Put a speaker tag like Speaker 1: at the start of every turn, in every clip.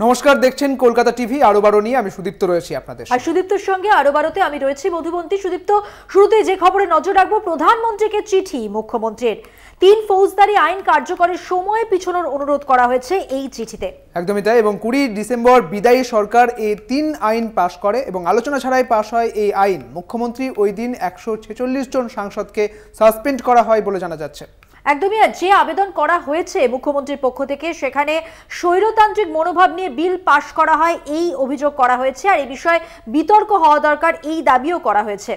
Speaker 1: নমস্কার, দেখছেন কলকাতা টিভি। আরো বারো নিয়ে আমি সুদীপ্ত রয়েছি আপনাদের
Speaker 2: আর সুদীপ্তর সঙ্গে আরো বারোতে আমি রয়েছি মধুবন্তী। সুদীপ্ত, শুরুতে যে খবরে নজর রাখবো, প্রধানমন্ত্রীকে চিঠি মুখ্যমন্ত্রীর। ৩ ফৌজদারি আইন কার্যকরের সময় পিছনোর অনুরোধ করা হয়েছে এই চিঠিতে।
Speaker 1: একদমই তাই। এবং ২০ ডিসেম্বর বিদায়ী সরকার এই ৩ আইন পাশ করে এবং আলোচনা ছাড়াই পাশ হয় এই আইন। মুখ্যমন্ত্রী ওই দিন ১৪৬ জন সাংসদকে সাসপেন্ড করা হয় বলে জানা যাচ্ছে।
Speaker 2: একদমই, যে আবেদন করা হয়েছে মুখ্যমন্ত্রীর পক্ষ থেকে সেখানে স্বৈরতান্ত্রিক মনোভাব নিয়ে বিল পাশ করা হয়, এই অভিযোগ করা হয়েছে। আর এই বিষয়ে বিতর্ক হওয়া দরকার, এই দাবিও করা হয়েছে।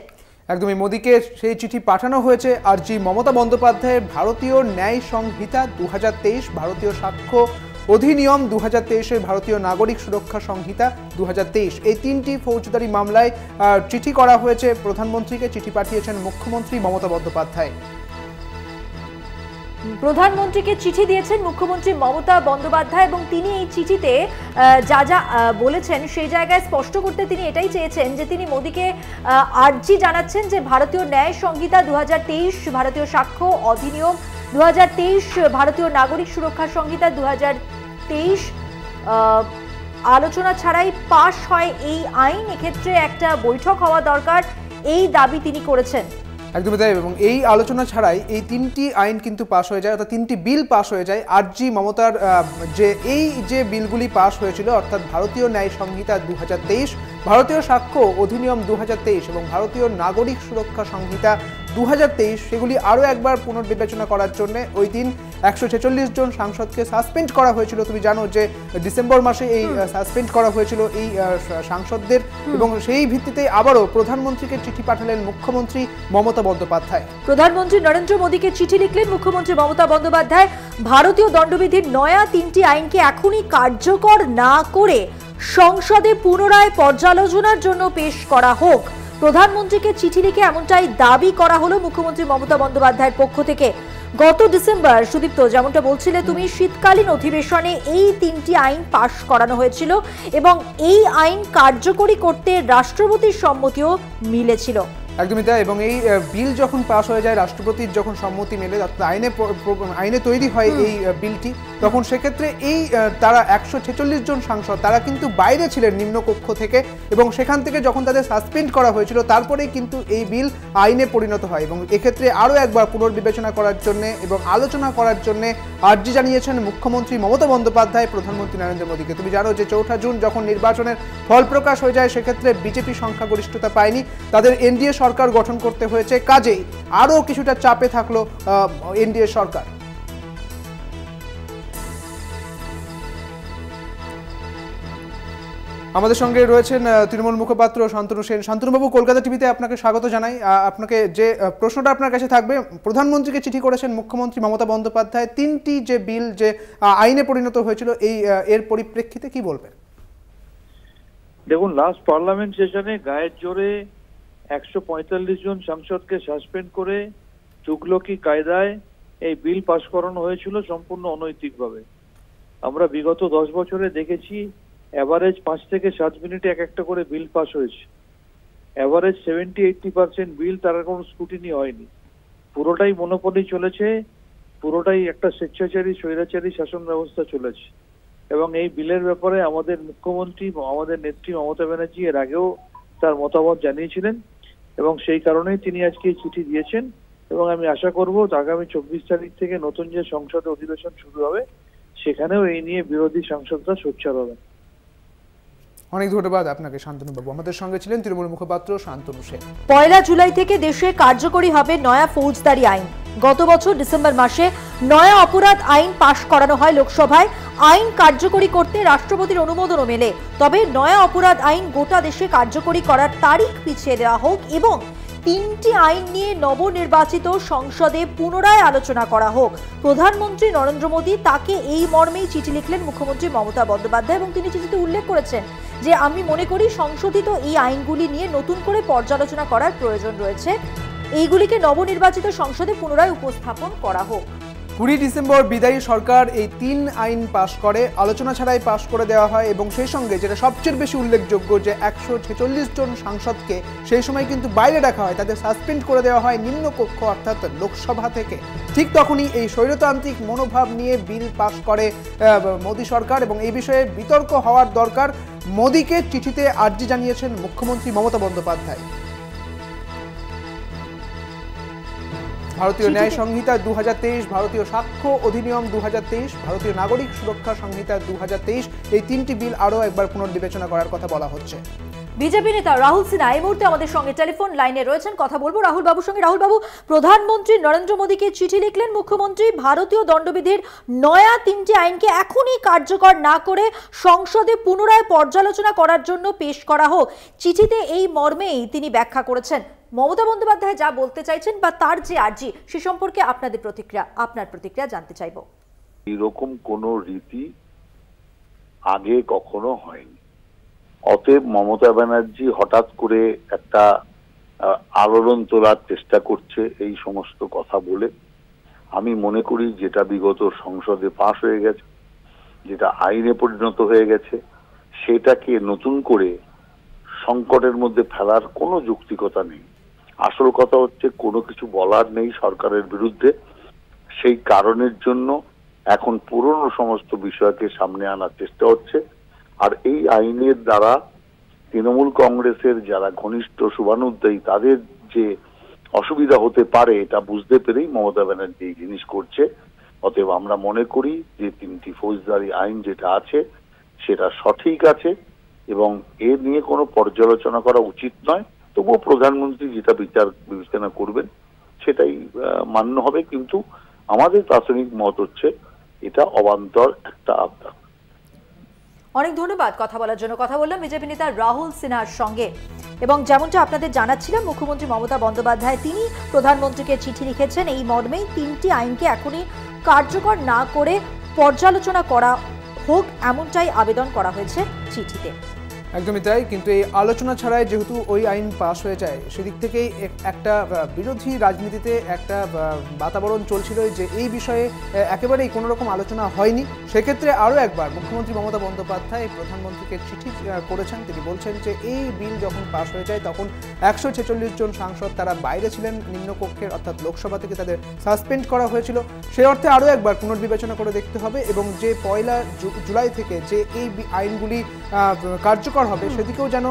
Speaker 1: একদমই, মোদীকে সেই চিঠি পাঠানো হয়েছে আরজি মমতা বন্দ্যোপাধ্যায়ের ভারতীয় ন্যায় সংহিতা ২০২৩, ভারতীয় সাক্ষ্য অধিনিয়ম ২০২৩, ভারতীয় নাগরিক সুরক্ষা সংহিতা ২০২৩, এই ৩টি ফৌজদারি মামলায় চিঠি করা হয়েছে প্রধানমন্ত্রীকে। চিঠি পাঠিয়েছেন মুখ্যমন্ত্রী মমতা বন্দ্যোপাধ্যায়।
Speaker 2: প্রধানমন্ত্রীকে চিঠি দিয়েছেন মুখ্যমন্ত্রী মমতা বন্দ্যোপাধ্যায় এবং তিনি এই চিঠিতে যা যা বলেছেন সেই জায়গায় স্পষ্ট করতে তিনি এটাই চেয়েছেন যে তিনি মোদীকে আর্জি জানাচ্ছেন যে ভারতীয় ন্যায় সংহিতা ২০২৩, ভারতীয় সাক্ষ্য অধিনিয়ম ২০২৩, ভারতীয় নাগরিক সুরক্ষা সংহিতা ২০২৩ আলোচনা ছাড়াই পাশ হয় এই আইন। এক্ষেত্রে একটা বৈঠক হওয়া দরকার, এই দাবি তিনি করেছেন।
Speaker 1: একদমই তাই। এবং এই আলোচনা ছাড়াই এই ৩টি আইন কিন্তু পাশ হয়ে যায়, অর্থাৎ 3টি বিল পাশ হয়ে যায়। আরজি মমতার যে বিলগুলি পাশ হয়েছিল, অর্থাৎ ভারতীয় ন্যায় সংহিতা ২০২৩, ভারতীয় সাক্ষ্য অধিনিয়ম ২০২৩ এবং ভারতীয় নাগরিক সুরক্ষা সংহিতা ২০২৩, সেগুলি আরও একবার পুনর্বিবেচনা করার জন্য ওই দিন ১৪৬ জন সাংসদকে সাসপেন্ড করা হয়েছিল। তুমি জানো যে ডিসেম্বর মাসে এই সাসপেন্ড করা হয়েছিল এই সাংসদদের, এবং সেই ভিত্তিতে আবারও প্রধানমন্ত্রীকে চিঠি পাঠালেন মুখ্যমন্ত্রী মমতা বন্দ্যোপাধ্যায়।
Speaker 2: প্রধানমন্ত্রী নরেন্দ্র মোদীকে চিঠি লিখলেন মুখ্যমন্ত্রী মমতা বন্দ্যোপাধ্যায়। ভারতীয় দণ্ডবিধির নয়া ৩টি আইনকে এখনই কার্যকর না করে সংসদে পুনরায় পর্যালোচনার জন্য পেশ করা হোক। প্রধানমন্ত্রীকে চিঠি লিখে এমনটাই দাবি করা হলো মুখ্যমন্ত্রী মমতা বন্দ্যোপাধ্যায়ের পক্ষ থেকে। গত ডিসেম্বর, সুদীপ্ত যেমনটা বলছিলে তুমি, শীতকালীন অধিবেশনে এই ৩টি আইন পাশ করানো হয়েছিল এবং এই আইন কার্যকরী করতে রাষ্ট্রপতির সম্মতিও মিলেছিল।
Speaker 1: একদমই তাই। এবং এই বিল যখন পাশ হয়ে যায়, রাষ্ট্রপতির যখন সম্মতি মেলে, আইনে তৈরি হয় এই বিলটি, তখন সেক্ষেত্রে এই তারা ১৪৬ জন সাংসদ তারা কিন্তু বাইরে ছিলেন নিম্নকক্ষ থেকে, এবং সেখান থেকে যখন তাদের সাসপেন্ড করা হয়েছিল তারপরেই কিন্তু এই বিল আইনে পরিণত হয়। এবং এক্ষেত্রে আরও একবার পুনর্বিবেচনা করার জন্য এবং আলোচনা করার জন্য আর্জি জানিয়েছেন মুখ্যমন্ত্রী মমতা বন্দ্যোপাধ্যায় প্রধানমন্ত্রী নরেন্দ্র মোদীকে। তুমি জানো যে ৪ঠা জুন যখন নির্বাচনের ফল প্রকাশ হয়ে যায়, সেক্ষেত্রে বিজেপি সংখ্যাগরিষ্ঠতা পায়নি, তাদের এনডিএ সরকার গঠন করতে হয়েছে। কাজেই আরও কিছুটা চাপে থাকলো এনডিএ সরকার। আমাদের সঙ্গে রয়েছেন তৃণমূল মুখপাত্র শান্তনু সেন। শান্তনুবাবু, কলকাতা টিভিতে আপনাকে স্বাগত জানাই। আপনাকে যে প্রশ্নটা আপনার কাছে থাকবে, প্রধানমন্ত্রীকে চিঠি করেছেন মুখ্যমন্ত্রী মমতা বন্দ্যোপাধ্যায়, 3টি যে বিল যে আইনে পরিণত হয়েছিল, এর পরিপ্রেক্ষিতে কি বলবেন?
Speaker 3: দেখুন, লাস্ট পার্লামেন্ট সেশনে গায়ের জোরে ১৪৫ জন সাংসদকে সাসপেন্ড করে তুগলকি কায়দায় এই বিল পাশ করানো হয়েছিল সম্পূর্ণ অনৈতিকভাবে। আমরা বিগত 10 বছরে দেখেছি অ্যাভারেজ 5 থেকে 7 মিনিটে একটা করে বিল পাস হয়েছে। অ্যাভারেজ 70-80% বিল তার কোনো স্ক্রুটিনি হয়নি। পুরোটাই মনোপলি চলেছে, পুরোটাই একটা স্বেচ্ছাচারী স্বৈরাচারী শাসন ব্যবস্থা চলেছে। এবং এই বিলের ব্যাপারে আমাদের মুখ্যমন্ত্রী, আমাদের নেত্রী মমতা ব্যানার্জি এর আগেও তার মতামত জানিয়েছিলেন, এবং সেই কারণেই তিনি আজকে এই চিঠি দিয়েছেন। এবং আমি আশা করব আগামী 24 তারিখ থেকে নতুন যে সংসদ অধিবেশন শুরু হবে, সেখানেও এই নিয়ে বিরোধী সাংসদরা সোচ্চার হবেন।
Speaker 1: অনেক ধন্যবাদ আপনাকে শান্তনুবাবু। আমাদের সঙ্গে ছিলেন তৃণমূল মুখপাত্র শান্তনু সেন।
Speaker 2: ১ জুলাই থেকে দেশে কার্যকরী হবে নয়া ফৌজদারি আইন। গত বছর ডিসেম্বর মাসে নয়া অপরাধ আইন পাশ করানো হয় লোকসভায়। আইন কার্যকরী করতে রাষ্ট্রপতির অনুমোদনও মেলে। তবে নয়া অপরাধ আইন গোটা দেশে কার্যকরী করার তারিখ পিছিয়ে দেওয়া হোক এবং 3টি আইন নিয়ে নবনির্বাচিত সংসদে পুনরায় আলোচনা করা হোক। প্রধানমন্ত্রী নরেন্দ্র মোদী তাকে এই মর্মেই চিঠি লিখলেন মুখ্যমন্ত্রী মমতা বন্দ্যোপাধ্যায় এবং তিনি চিঠিতে উল্লেখ করেছেন যে আমি মনে করি সংশোধিত এই আইনগুলি নিয়ে নতুন করে পর্যালোচনা করার প্রয়োজন রয়েছে, এইগুলিকে নবনির্বাচিত সংসদে পুনরায় উপস্থাপন করা হোক।
Speaker 1: 20 ডিসেম্বর বিদায়ী সরকার এই 3 আইন পাশ করে, আলোচনা ছাড়াই পাশ করে দেওয়া হয় এবং সেই সঙ্গে যেটা সবচেয়ে বেশি উল্লেখযোগ্য যে 146 জন সাংসদকে সেই সময় কিন্তু বাইরে রাখা হয়, তাদের সাসপেন্ড করে দেওয়া হয় নিম্নকক্ষ অর্থাৎ লোকসভা থেকে। ঠিক তখনই এই স্বৈরতান্ত্রিক মনোভাব নিয়ে বিল পাশ করে মোদী সরকার এবং এই বিষয়ে বিতর্ক হওয়ার দরকার। মোদীকে চিঠিতে আর্জি জানিয়েছেন মুখ্যমন্ত্রী মমতা বন্দ্যোপাধ্যায়। ভারতীয় ন্যায় সংহিতা 2023, ভারতীয় সাক্ষ্য অধিনিয়ম 2023, ভারতীয় নাগরিক সুরক্ষা সংহিতা 2023, এই 3টি বিল আরও একবার পুনর্বিবেচনা করার কথা বলা হচ্ছে।
Speaker 2: বিজেপি নেতা রাহুল সিনহা এই মুহূর্তে আমাদের সঙ্গে টেলিফোন লাইনে রয়েছেন, কথা বলবো রাহুল বাবুর সঙ্গে। রাহুল বাবু, প্রধানমন্ত্রী নরেন্দ্র মোদীকে চিঠি লিখলেন মুখ্যমন্ত্রী, ভারতীয় দণ্ডবিধির নয়া 3টি আইনকে এখনই কার্যকর না করে সংসদে পুনরায় পর্যালোচনা করার জন্য পেশ করা হোক। চিঠিতে এই মর্মেই তিনি ব্যাখ্যা করেছেন। মমতা বন্দ্যোপাধ্যায় যা বলতে চাইছেন বা তার যে আর্জি সে সম্পর্কে আপনার প্রতিক্রিয়া জানতে চাইব।
Speaker 4: এরকম কোন রীতি আগে কখনো হয়নি, অতএব মমতা ব্যানার্জি হঠাৎ করে একটা আলোড়ন তোলার চেষ্টা করছে এই সমস্ত কথা বলে। আমি মনে করি যেটা বিগত সংসদে পাশ হয়ে গেছে, যেটা আইনে পরিণত হয়ে গেছে, সেটাকে নতুন করে সংকটের মধ্যে ফেলার কোনো যৌক্তিকতা নেই। আসল কথা হচ্ছে কোনো কিছু বলার নেই সরকারের বিরুদ্ধে, সেই কারণের জন্য এখন পুরনো সমস্ত বিষয়কে সামনে আনার চেষ্টা হচ্ছে। আর এই আইনের দ্বারা তৃণমূল কংগ্রেসের যারা ঘনিষ্ঠ শুভানুধ্যায়ী তাদের যে অসুবিধা হতে পারে এটা বুঝতে পেরেই মমতা ব্যানার্জি এই জিনিস করছে। অতএব আমরা মনে করি যে 3টি ফৌজদারি আইন যেটা আছে সেটা সঠিক আছে এবং এর নিয়ে কোনো পর্যালোচনা করা উচিত নয়। তবুও প্রধানমন্ত্রী যেটা বিবেচনা করবেন সেটাই মান্য হবে, কিন্তু আমাদের প্রাথমিক মত হচ্ছে এটা অবান্তর একটা আবদার।
Speaker 2: অনেক ধন্যবাদ কথা বলার জন্য। কথা বললাম বিজেপি নেতা রাহুল সিনহার সঙ্গে এবং যেমনটা আপনাদের জানাচ্ছিলাম, মুখ্যমন্ত্রী মমতা বন্দ্যোপাধ্যায় তিনি প্রধানমন্ত্রীকে চিঠি লিখেছেন এই মর্মেই 3টি আইনকে এখনই কার্যকর না করে পর্যালোচনা করা হোক, এমনটাই আবেদন করা হয়েছে চিঠিতে।
Speaker 1: একদমই তাই, কিন্তু এই আলোচনা ছাড়াই যেহেতু ওই আইন পাশ হয়ে যায়, সেদিক থেকেই একটা বিরোধী রাজনীতিতে একটা বাতাবরণ চলছিল যে এই বিষয়ে একেবারেই কোনো রকম আলোচনা হয়নি। সেক্ষেত্রে আরও একবার মুখ্যমন্ত্রী মমতা বন্দ্যোপাধ্যায় প্রধানমন্ত্রীকে চিঠি করেছেন। তিনি বলছেন যে এই বিল যখন পাশ হয়ে যায় তখন 146 জন সাংসদ তারা বাইরে ছিলেন নিম্নকক্ষের অর্থাৎ লোকসভা থেকে, তাদের সাসপেন্ড করা হয়েছিল। সেই অর্থে আরও একবার পুনর্বিবেচনা করে দেখতে হবে এবং যে 1 জুলাই থেকে যে এই আইনগুলি কার্যকর হবে সেদিকেও যেন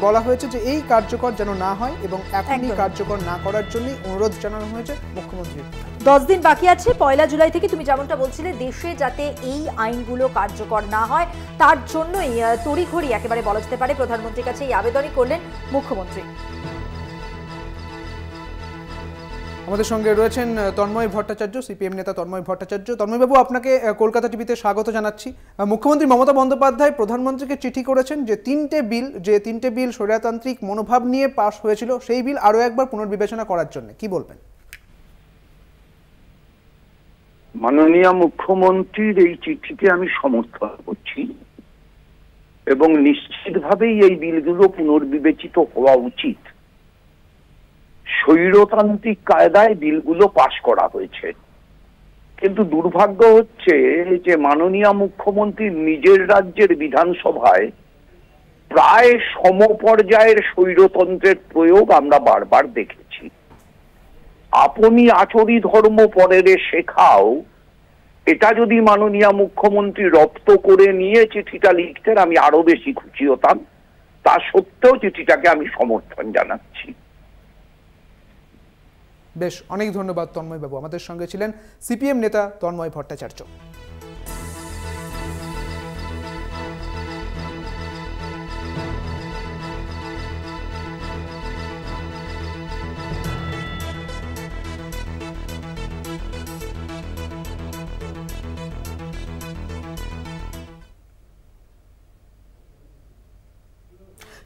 Speaker 1: বলা হয়েছে যে এই কার্যকর যেন না হয় এবং এখনই কার্যকর না করার জন্য অনুরোধ জানানো হয়েছে মুখ্যমন্ত্রী।
Speaker 2: 10 দিন বাকি আছে 1 জুলাই থেকে, তুমি যেমনটা বলছিলে দেশে যাতে এই আইনগুলো কার্যকর না হয় তার জন্যই তড়িঘড়ি একেবারে বলা যেতে পারে প্রধানমন্ত্রীর কাছে এই আবেদনই করলেন মুখ্যমন্ত্রী।
Speaker 1: আমাদের সঙ্গে রয়েছেন তন্ময় ভট্টাচার্য, সিপিএম নেতা তন্ময় ভট্টাচার্য। তন্ময়বাবু, আপনাকে কলকাতা টিভিতে স্বাগত জানাচ্ছি। মুখ্যমন্ত্রী মমতা বন্দ্যোপাধ্যায় প্রধানমন্ত্রীকে চিঠি করেছেন যে 3টে বিল স্বৈরতান্ত্রিক মনোভাব নিয়ে পাশ হয়েছিল, সেই বিল আরও একবার পুনর্বিবেচনা করার জন্য কি বলবেন?
Speaker 5: মাননীয় মুখ্যমন্ত্রীর এই চিঠিকে আমি সমর্থন করছি এবং নিশ্চিতভাবেই এই বিলগুলো পুনর্বিবেচিত হওয়া উচিত। স্বৈরতান্ত্রিক কায়দায় বিলগুলো পাশ করা হয়েছে, কিন্তু দুর্ভাগ্য হচ্ছে যে মাননীয় মুখ্যমন্ত্রী নিজের রাজ্যের বিধানসভায় প্রায় সমপর্যায়ের স্বৈরতন্ত্রের প্রয়োগ আমরা বারবার দেখেছি। আপনি আচরি ধর্ম পরের শেখাও, এটা যদি মাননীয় মুখ্যমন্ত্রী রপ্ত করে নিয়ে চিঠিটা লিখতেন আমি আরো বেশি খুশি হতাম। তা সত্ত্বেও চিঠিটাকে আমি সমর্থন জানাচ্ছি।
Speaker 1: বেশ, অনেক ধন্যবাদ তন্ময়বাবু। আমাদের সঙ্গে ছিলেন সিপিএম নেতা তন্ময় ভট্টাচার্য।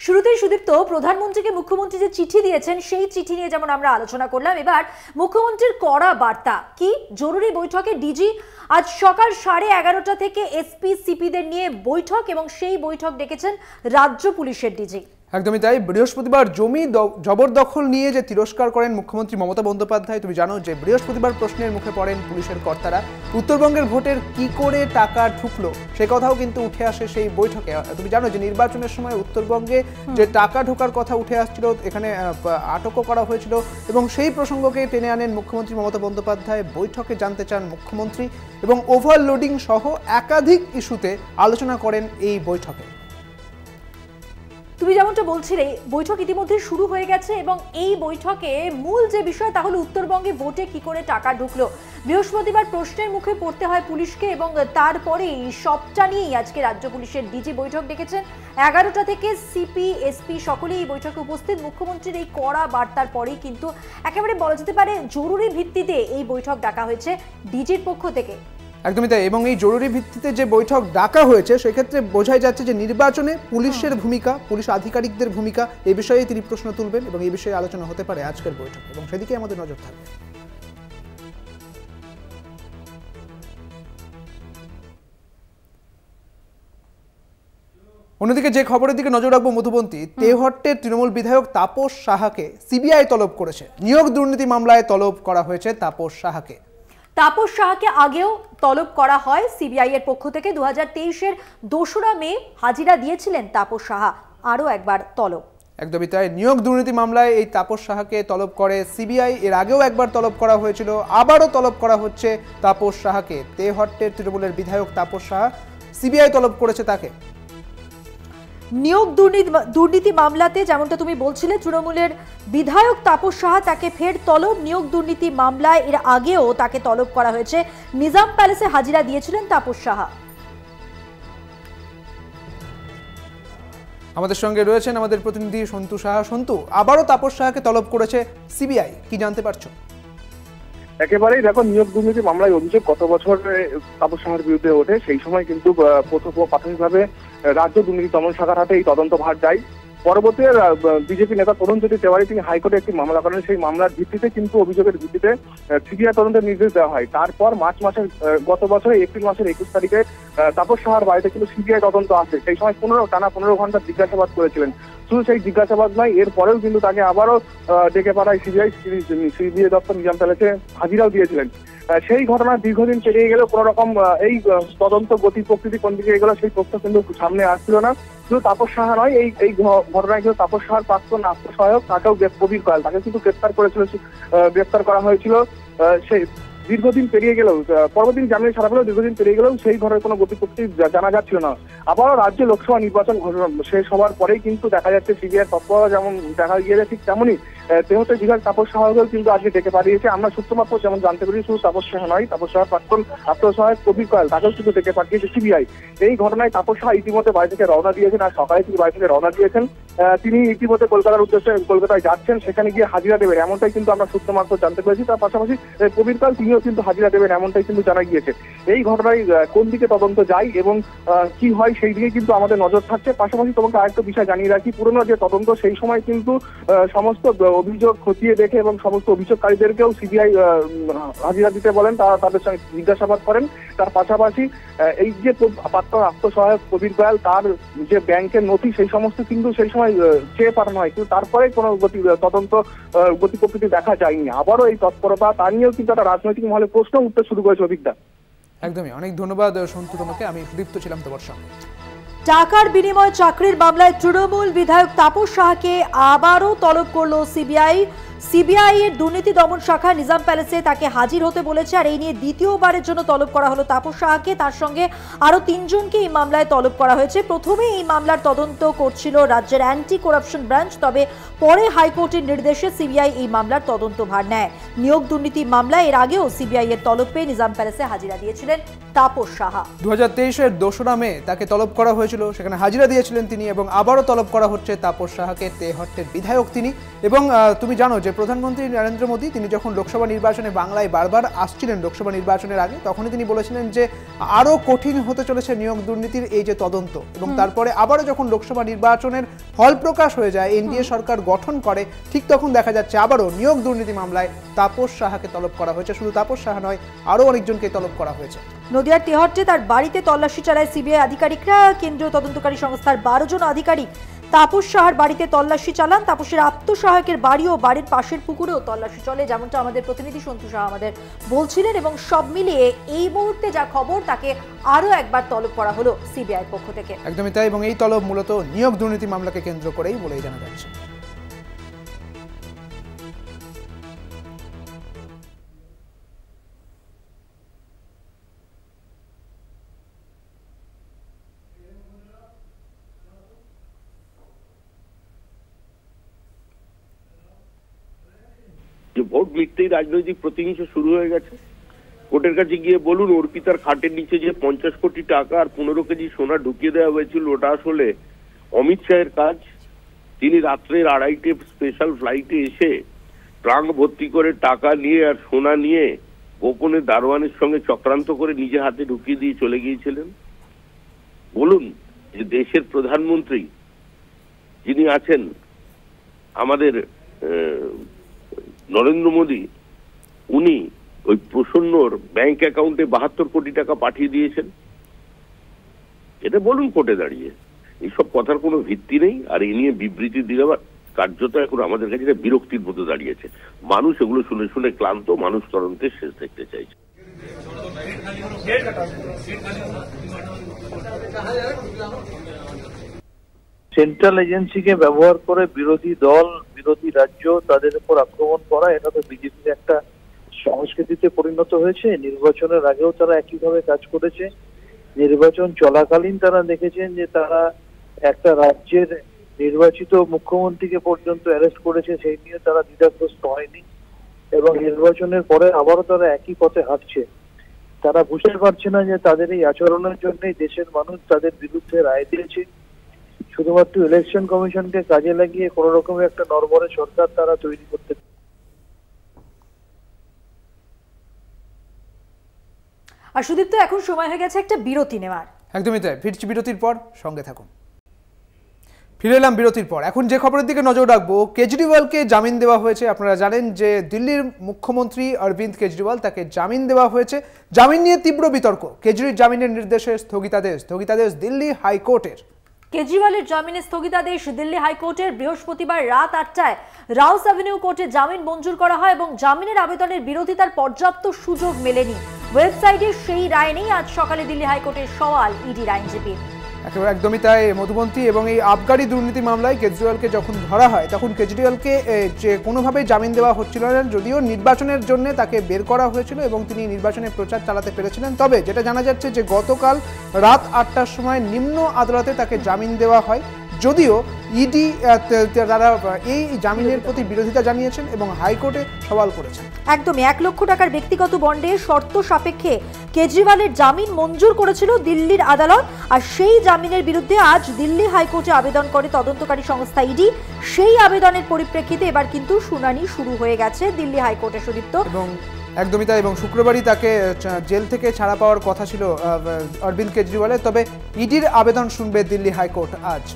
Speaker 2: শুরুতেই সুদীপ্ত, প্রধানমন্ত্রীকে মুখ্যমন্ত্রী যে চিঠি দিয়েছেন সেই চিঠি নিয়ে যেমন আমরা আলোচনা করলাম, এবার মুখ্যমন্ত্রীর কড়া বার্তা কি? জরুরি বৈঠকে ডিজি আজ সকাল 11:30 থেকে এসপি সিপিদের নিয়ে বৈঠক এবং সেই বৈঠক ডেকেছেন রাজ্য পুলিশের ডিজি।
Speaker 1: একদমই তাই। বৃহস্পতিবার জমি জবরদখল নিয়ে যে তিরস্কার করেন মুখ্যমন্ত্রী মমতা বন্দ্যোপাধ্যায়, তুমি জানো যে বৃহস্পতিবার প্রশ্নের মুখে পড়েন পুলিশের কর্তারা। উত্তরবঙ্গের ভোটের কি করে টাকা ঢুকলো সে কথাও কিন্তু উঠে আসে সেই বৈঠকে। তুমি জানো যে নির্বাচনের সময় উত্তরবঙ্গে যে টাকা ঢোকার কথা উঠে আসছিল, এখানে আটকও করা হয়েছিল এবং সেই প্রসঙ্গকে টেনে আনেন মুখ্যমন্ত্রী মমতা বন্দ্যোপাধ্যায়। বৈঠকে জানতে চান মুখ্যমন্ত্রী এবং ওভারলোডিং সহ একাধিক ইস্যুতে আলোচনা করেন এই বৈঠকে।
Speaker 2: তুমি যেমনটা বলছিলে, বৈঠক ইতিমধ্যে শুরু হয়ে গেছে এবং এই বৈঠকে মূল যে বিষয় তা হলো উত্তরবঙ্গে ভোটে কি করে টাকা ঢুকলো। বৃহস্পতিবার প্রশ্নের মুখে পড়তে হয় পুলিশকে এবং তারপরেই সবটা নিয়েই আজকে রাজ্য পুলিশের ডিজি বৈঠক ডেকেছেন। 11টা থেকে সিপি এসপি সকলেই এই বৈঠকে উপস্থিত। মুখ্যমন্ত্রীর এই কড়া বার্তার পরেই কিন্তু একেবারে বলা যেতে পারে জরুরি ভিত্তিতে এই বৈঠক ডাকা হয়েছে ডিজির পক্ষ থেকে।
Speaker 1: একদমই তাই। এবং এই জরুরি ভিত্তিতে যে বৈঠক ডাকা হয়েছে সেক্ষেত্রে বোঝাই যাচ্ছে যে নির্বাচনে পুলিশের ভূমিকা, পুলিশ আধিকারিকদের ভূমিকা, এই বিষয়ে তিনি প্রশ্ন তুলবেন এবং এই বিষয়ে আলোচনা হতে পারে আজকের বৈঠকে এবং সেদিকে আমাদের নজর থাকবে। অন্যদিকে যে খবরের দিকে নজর রাখবো মধুবন্তী, তেহট্টের তৃণমূল বিধায়ক তাপস সাহাকে সিবিআই তলব করেছে। নিয়োগ দুর্নীতি মামলায় তলব করা হয়েছে তাপস সাহাকে।
Speaker 2: তাপস সাহাকে আগেও তলব করা হয় সিবিআই এর পক্ষ থেকে। 2023-এর 2রা মে হাজিরা দিয়েছিলেন তাপস সাহা, আরও একবার তলব।
Speaker 1: একদমই তাই। নিয়োগ দুর্নীতি মামলায় এই তাপস সাহাকে তলব করে সিবিআই। এর আগেও একবার তলব করা হয়েছিল, আবারও তলব করা হচ্ছে তাপস সাহাকে। তেহট্টের তৃণমূলের বিধায়ক তাপস সাহা, সিবিআই তলব করেছে তাকে।
Speaker 2: নিয়োগ দুর্নীতি মামলাতে যেমনটা তুমি বলছিলে, তৃণমূলের বিধায়ক তাপস সাহা, তাকে ফের তলব। নিয়োগ দুর্নীতি মামলায় এর আগেও তাকে তলব করা হয়েছে। নিজাম প্যালেসে হাজিরা দিয়েছিলেন তাপস সাহা।
Speaker 1: আমাদের সঙ্গে রয়েছেন আমাদের প্রতিনিধি সন্তু সাহা। সন্তু, আবারও তাপস সাহাকে তলব করেছে সিবিআই, কি জানতে পারছো?
Speaker 6: একেবারেই দেখো, নিয়োগ দুর্নীতি মামলায় অভিযোগ গত বছর তাপস সাহার বিরুদ্ধে ওঠে। সেই সময় কিন্তু প্রাথমিকভাবে রাজ্য দুর্নীতি দমন শাখার হাতে এই তদন্ত ভার যায়। পরবর্তী বিজেপি নেতা তরুণ জ্যোতি তেওয়ারি তিনি হাইকোর্টে একটি মামলা করেন। সেই মামলার ভিত্তিতে কিন্তু অভিযোগের ভিত্তিতে সিবিআই তদন্তের নির্দেশ দেওয়া হয়। তারপর মার্চ মাসের গত বছরে এপ্রিল মাসের 21 তারিখে তাপস সাহার বাড়িতে কিন্তু সিবিআই তদন্ত আসে। সেই সময় টানা 15 ঘন্টা জিজ্ঞাসাবাদ করেছিলেন। শুধু সেই জিজ্ঞাসাবাদ নয়, এরপরেও কিন্তু তাকে আবারও ডেকে পাঠায় সিবিআই দপ্তর নিজাম প্যালেসে হাজিরাও দিয়েছিলেন। সেই ঘটনা দীর্ঘদিন পেরিয়ে গেলেও কোন রকম এই তদন্ত গতি প্রকৃতি কোন দিকে এগুলো সেই তথ্য কিন্তু সামনে আসছিল না। শুধু তাপস সাহা নয়, এই ঘটনায় কিন্তু তাপস সাহার প্রাক্তন আত্মসহায়ক তাকেও কবির কয়াল, তাকে কিন্তু গ্রেফতার করা হয়েছিল। সেই দীর্ঘদিন পেরিয়ে গেলেও, পরবর্তী জামিনে ছাড়া পেলেও দীর্ঘদিন পেরিয়ে গেলেও সেই ঘরের কোনো গতি প্রকৃতি জানা যাচ্ছিল না। আবারও রাজ্যে লোকসভা নির্বাচন শেষ হওয়ার পরেই কিন্তু দেখা যাচ্ছে সিবিআই তৎপরতা যেমন দেখা গিয়েছে, ঠিক তেমনই তেহট্টের বিধায়ক তাপস সাহাকেও কিন্তু আজকে ডেকে পাঠিয়েছে। আমরা সূত্রমাত্র যেমন জানতে পারি, শুধু তাপস সাহা নয়, তাপস সাহার প্রাক্তন আত্মসহায়ক কবির কয়াল তাকেও কিন্তু ডেকে পাঠিয়েছে সিবিআই। এই ঘটনায় তাপস সাহা ইতিমধ্যে বাড়ি থেকে রওনা দিয়েছেন, আর সকালে তিনি বাড়ি থেকে রওনা দিয়েছেন। তিনি ইতিমধ্যে কলকাতার উদ্দেশ্যে কলকাতায় যাচ্ছেন, সেখানে গিয়ে হাজিরা দেবেন এমনটাই কিন্তু আমরা সূত্রমাত্র জানতে পেরেছি। তার পাশাপাশি কবির কয়াল তিনিও কিন্তু হাজিরা দেবেন এমনটাই কিন্তু জানা গিয়েছে। এই ঘটনায় কোন দিকে তদন্ত যায় এবং কি হয় সেই দিকে কিন্তু আমাদের নজর থাকছে। পাশাপাশি তোমাকে আরেকটা বিষয় জানিয়ে রাখি, পুরনো যে তদন্ত সেই সময় কিন্তু সমস্ত অভিযোগ খতিয়ে দেখে এবং সমস্ত অভিযোগকারীদেরকেও সিবিআই হাজিরা দিতে বলেন, তারা তাদের সঙ্গে জিজ্ঞাসাবাদ করেন। তার পাশাপাশি এই যে প্রাক্তন আত্মসহায়ক কবির কয়াল, তার যে ব্যাংকের নথি সেই সমস্ত কিন্তু সেই সময় চেয়ে পাঠানো হয়, কিন্তু তারপরে কোনো তদন্ত গতি প্রকৃতি দেখা যায়নি। আবারও এই তৎপরতা, তা নিয়েও কিন্তু একটা রাজনৈতিক মহলে প্রশ্ন উঠতে শুরু করেছে। অভিজ্ঞতা,
Speaker 1: একদমই। অনেক ধন্যবাদ সন্তু তোমাকে। আমি সুদীপ্ত ছিলাম তোমার সঙ্গে।
Speaker 2: টাকার বিনিময়ে চাকরির মামলায় তৃণমূল বিধায়ক তাপস সাহাকে আবারও তলব করলো সিবিআই। সিবিআই এর দুর্নীতি দমন শাখা নিজাম প্যালেসে তাকে হাজির হতে বলেছে, আর এই নিয়ে দ্বিতীয়বারের জন্য তলব করা হলো তাপস সাহাকে। তার সঙ্গে আরো 3 জনকে এই মামলায় তলব করা হয়েছে। প্রথমে এই মামলার তদন্ত করছিল রাজ্যের অ্যান্টি করাপশন ব্রাঞ্চ, তবে পরে হাইকোর্টের নির্দেশে সিবিআই এই মামলার তদন্ত ভার নেয়। নিয়োগ দুর্নীতি মামলায় এর আগেও সিবিআই এর তলব পেয়ে নিজাম প্যালেসে হাজিরা দিয়েছিলেন তাপস সাহা।
Speaker 1: 2023-এর 2রা মে তাকে তলব করা হয়েছিল, সেখানে হাজিরা দিয়েছিলেন তিনি এবং আবারও তলব করা হচ্ছে তাপস সাহাকে। তেহট্টের বিধায়ক তিনি। এবং তুমি জানো যে প্রধানমন্ত্রী নরেন্দ্র মোদী তিনি যখন লোকসভা নির্বাচনে বাংলায় বারবার আসছিলেন লোকসভা নির্বাচনের আগে, তখনই তিনি বলেছিলেন যে আরও কঠিন হতে চলেছে নিয়োগ দুর্নীতির এই যে তদন্ত। এবং তারপরে আবারও যখন লোকসভা নির্বাচনের ফল প্রকাশ হয়ে যায়, এনডিএ সরকার গঠন করে, ঠিক তখন দেখা যাচ্ছে আবারও নিয়োগ দুর্নীতি মামলায় তাপস সাহাকে তলব করা হয়েছে। শুধু তাপস সাহা নয়, আরও অনেকজনকে তলব করা হয়েছে।
Speaker 2: নদিয়ার তেহট্টে তার বাড়িতে তল্লাশি চালায় সিবিআই আধিকারিকরা। কেন্দ্রীয় তদন্তকারী সংস্থার 12 জন আধিকারিক তাপস সাহার বাড়িতে তল্লাশি চালান। তাপসের আত্মসহায়কের বাড়ি ও বাড়ির পাশের পুকুরেও তল্লাশি চলে, যেমনটা আমাদের প্রতিনিধি সন্তু সাহা আমাদের বলছিলেন। এবং সব মিলিয়ে এই মুহূর্তে যা খবর, তাকে আরো একবার তলব করা হলো সিবিআইয়ের পক্ষ থেকে।
Speaker 1: একদমই তাই, এবং এই তলব মূলত নিয়োগ দুর্নীতি মামলাকে কেন্দ্র করেই বলেই জানা যাচ্ছে।
Speaker 7: যে ভোট মিটতেই রাজনৈতিক প্রতিহিংসা শুরু হয়ে গেছে। কোর্টের কাছে গিয়ে বলুন, অর্পিতার খাটের নিচে যে 50 কোটি টাকা আর 15 কেজি সোনা ঢুকিয়ে দেওয়া হয়েছিল, ওটা আসলে অমিত শাহের কাজ। তিনি রাত্রের 2:30টে স্পেশাল ফ্লাইটে এসে ট্রাঙ্ক ভর্তি করে টাকা নিয়ে আর সোনা নিয়ে গোপনে দারোয়ানের সঙ্গে চক্রান্ত করে নিজে হাতে ঢুকিয়ে দিয়ে চলে গিয়েছিলেন। বলুন যে দেশের প্রধানমন্ত্রী যিনি আছেন আমাদের নরেন্দ্র মোদী, উনি ওই প্রসন্নর ব্যাংক অ্যাকাউন্টে 72 কোটি টাকা পাঠিয়ে দিয়েছেন। এটা বলুন কোর্টে দাঁড়িয়ে। এইসব কথার কোনো ভিত্তি নেই। আর এ নিয়ে বিবৃতি দিলে কার্যত এখন আমাদের কাছে এটা বিরক্তির মতো দাঁড়িয়েছে। মানুষ এগুলো শুনে শুনে ক্লান্ত, মানুষ তদন্তের শেষ দেখতে চাইছে।
Speaker 3: সেন্ট্রাল এজেন্সিকে ব্যবহার করে বিরোধী দল, বিরোধী রাজ্য তাদের উপর আক্রমণ করা, এটা তো বিজেপির একটা সংস্কৃতিতে পরিণত হয়েছে। নির্বাচনের আগেও তারা একইভাবে কাজ করেছে। নির্বাচন চলাকালীন তারা দেখেছেন যে তারা একটা রাজ্যের নির্বাচিত মুখ্যমন্ত্রীকে পর্যন্ত অ্যারেস্ট করেছে, সেই নিয়ে তারা দ্বিধাগ্রস্ত হয়নি। এবং নির্বাচনের পরে আবারও তারা একই পথে হাঁটছে। তারা বুঝতে পারছে না যে তাদের এই আচরণের জন্যই দেশের মানুষ তাদের বিরুদ্ধে রায় দিয়েছে। শুধুমাত্র ইলেকশন কমিশনকে কাজে লাগিয়ে কোন রকমের একটা নড়বড়ে সরকার তারা তৈরি করতে।
Speaker 2: আর সুদীপ্ত, এখন সময় হয়ে গেছে একটা বিরতি নেওয়ার।
Speaker 1: একদমই তাই, ফিরছি বিরতির পর, সঙ্গে থাকুন। ফিরে এলাম বিরতির পর। এখন যে খবরের দিকে নজর রাখবো, কেজরিওয়ালকে জামিন দেওয়া হয়েছে। আপনারা জানেন যে দিল্লির মুখ্যমন্ত্রী অরবিন্দ কেজরিওয়াল, তাকে জামিন দেওয়া হয়েছে। জামিন নিয়ে তীব্র বিতর্ক। কেজরির জামিনের নির্দেশে স্থগিতাদেশ দিল্লি হাইকোর্টের।
Speaker 2: কেজরিওয়ালের জামিনের স্থগিতাদেশ দিল্লি হাইকোর্টের। বৃহস্পতিবার রাত 8টায় রাউস অ্যাভিনিউ কোর্টে জামিন মঞ্জুর করা হয় এবং জামিনের আবেদনের বিরোধিতার পর্যাপ্ত সুযোগ মেলেনি। ওয়েবসাইটে সেই রায় নেই। আজ সকালে দিল্লি হাইকোর্টের সওয়াল ইডির আইনজীবী।
Speaker 1: একেবারে একদমই তাই মধুবন্তী। এবং এই আবগারি দুর্নীতি মামলায় কেজরিওয়ালকে যখন ধরা হয়, তখন কেজরিওয়ালকে যে কোনোভাবেই জামিন দেওয়া হচ্ছিল না, যদিও নির্বাচনের জন্য তাকে বের করা হয়েছিল এবং তিনি নির্বাচনের প্রচার চালাতে পেরেছিলেন। তবে যেটা জানা যাচ্ছে যে গতকাল রাত 8টার সময় নিম্ন আদালতে তাকে জামিন দেওয়া হয়, যদিও ইডি তারা এই জামিনের প্রতি বিরোধিতা জানিয়েছেন এবং হাইকোর্টে সওয়াল করেছেন।
Speaker 2: একদমই 1 লক্ষ টাকার ব্যক্তিগত বন্ডে শর্ত সাপেক্ষে কেজরিওয়ালের জামিন মঞ্জুর করেছিল দিল্লির আদালত। আর সেই জামিনের বিরুদ্ধে আজ দিল্লি হাইকোর্টে আবেদন করে তদন্তকারী সংস্থা ইডি। সেই আবেদনের পরিপ্রেক্ষিতে এবার কিন্তু শুনানি শুরু হয়ে গেছে দিল্লি হাইকোর্টে। সুদীপ্ত,
Speaker 1: এবং একদমই তাই, এবং শুক্রবারই তাকে জেল থেকে ছাড়া পাওয়ার কথা ছিল অরবিন্দ কেজরিওয়ালের। তবে ইডির আবেদন শুনবে দিল্লি হাইকোর্ট আজ।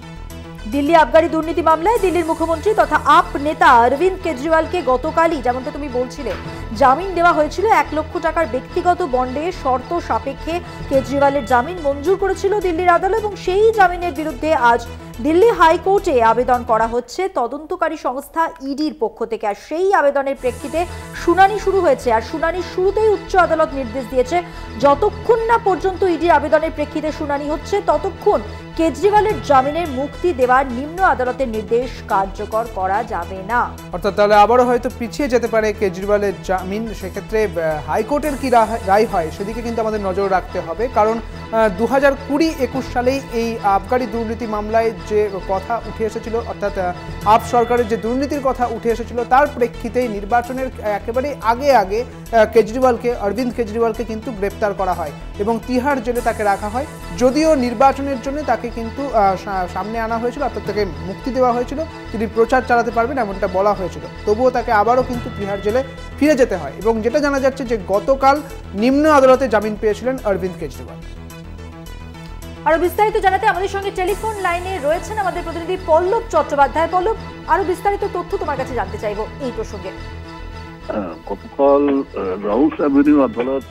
Speaker 2: দিল্লি আবগারি দুর্নীতি মামলায় দিল্লির মুখ্যমন্ত্রী তথা আপ নেতা অরবিন্দ কেজরিওয়ালকে গতকালই, যেমনটা তুমি বলছিলে, জামিন দেওয়া হয়েছিল। 1 লক্ষ টাকার ব্যক্তিগত বন্ডে শর্ত সাপেক্ষে কেজরিওয়ালের জামিন মঞ্জুর করেছিল দিল্লির আদালত এবং সেই জামিনের বিরুদ্ধে আজ দিল্লি হাইকোর্টে আবেদন করা হচ্ছে তদন্তকারী সংস্থা ইডির পক্ষ থেকে। আর সেই আবেদনের প্রেক্ষিতে শুনানি শুরু হয়েছে। আর শুনানির শুরুতেই উচ্চ আদালত নির্দেশ দিয়েছে, যতক্ষণ না পর্যন্ত ইডির আবেদনের প্রেক্ষিতে শুনানি হচ্ছে, ততক্ষণ কেজরিওয়ালের জামিনের মুক্তি দেওয়ার নিম্ন আদালতের নির্দেশ কার্যকর করা যাবে না। অর্থাৎ
Speaker 1: তাহলে আবারও হয়তো পিছিয়ে যেতে পারে কেজরিওয়ালের জামিন। সেক্ষেত্রে হাইকোর্টের কি রায় হয় সেদিকে কিন্তু আমাদের নজর রাখতে হবে। কারণ 2020-21 সালেই এই আবগারি দুর্নীতি মামলায় যে কথা উঠে এসেছিল, অর্থাৎ আপ সরকারের যে দুর্নীতির কথা উঠে এসেছিল, তার প্রেক্ষিতেই নির্বাচনের একেবারে আগে অরবিন্দ কেজরিওয়ালকে কিন্তু গ্রেপ্তার করা হয় এবং তিহার জেলে তাকে রাখা হয়। যদিও নির্বাচনের জন্য তাকে কিন্তু সামনে আনা হয়েছিল, অর্থাৎ তাকে মুক্তি দেওয়া হয়েছিল, তিনি প্রচার চালাতে পারবেন এমনটা বলা হয়েছিল। তবুও তাকে আবারও কিন্তু তিহার জেলে ফিরে যেতে হয় এবং যেটা জানা যাচ্ছে যে গতকাল নিম্ন আদালতে জামিন পেয়েছিলেন অরবিন্দ কেজরিওয়াল।
Speaker 2: আরো বিস্তারিত জানাতে আমাদের সঙ্গে টেলিফোন লাইনে রয়েছেন আমাদের প্রতিনিধি পল্লব চট্টোপাধ্যায়। পল্লব, আরো বিস্তারিত তথ্য তোমার কাছে জানতে চাইবো এই প্রসঙ্গে।
Speaker 8: গতকাল রাউস অ্যাভিনিউ আদালত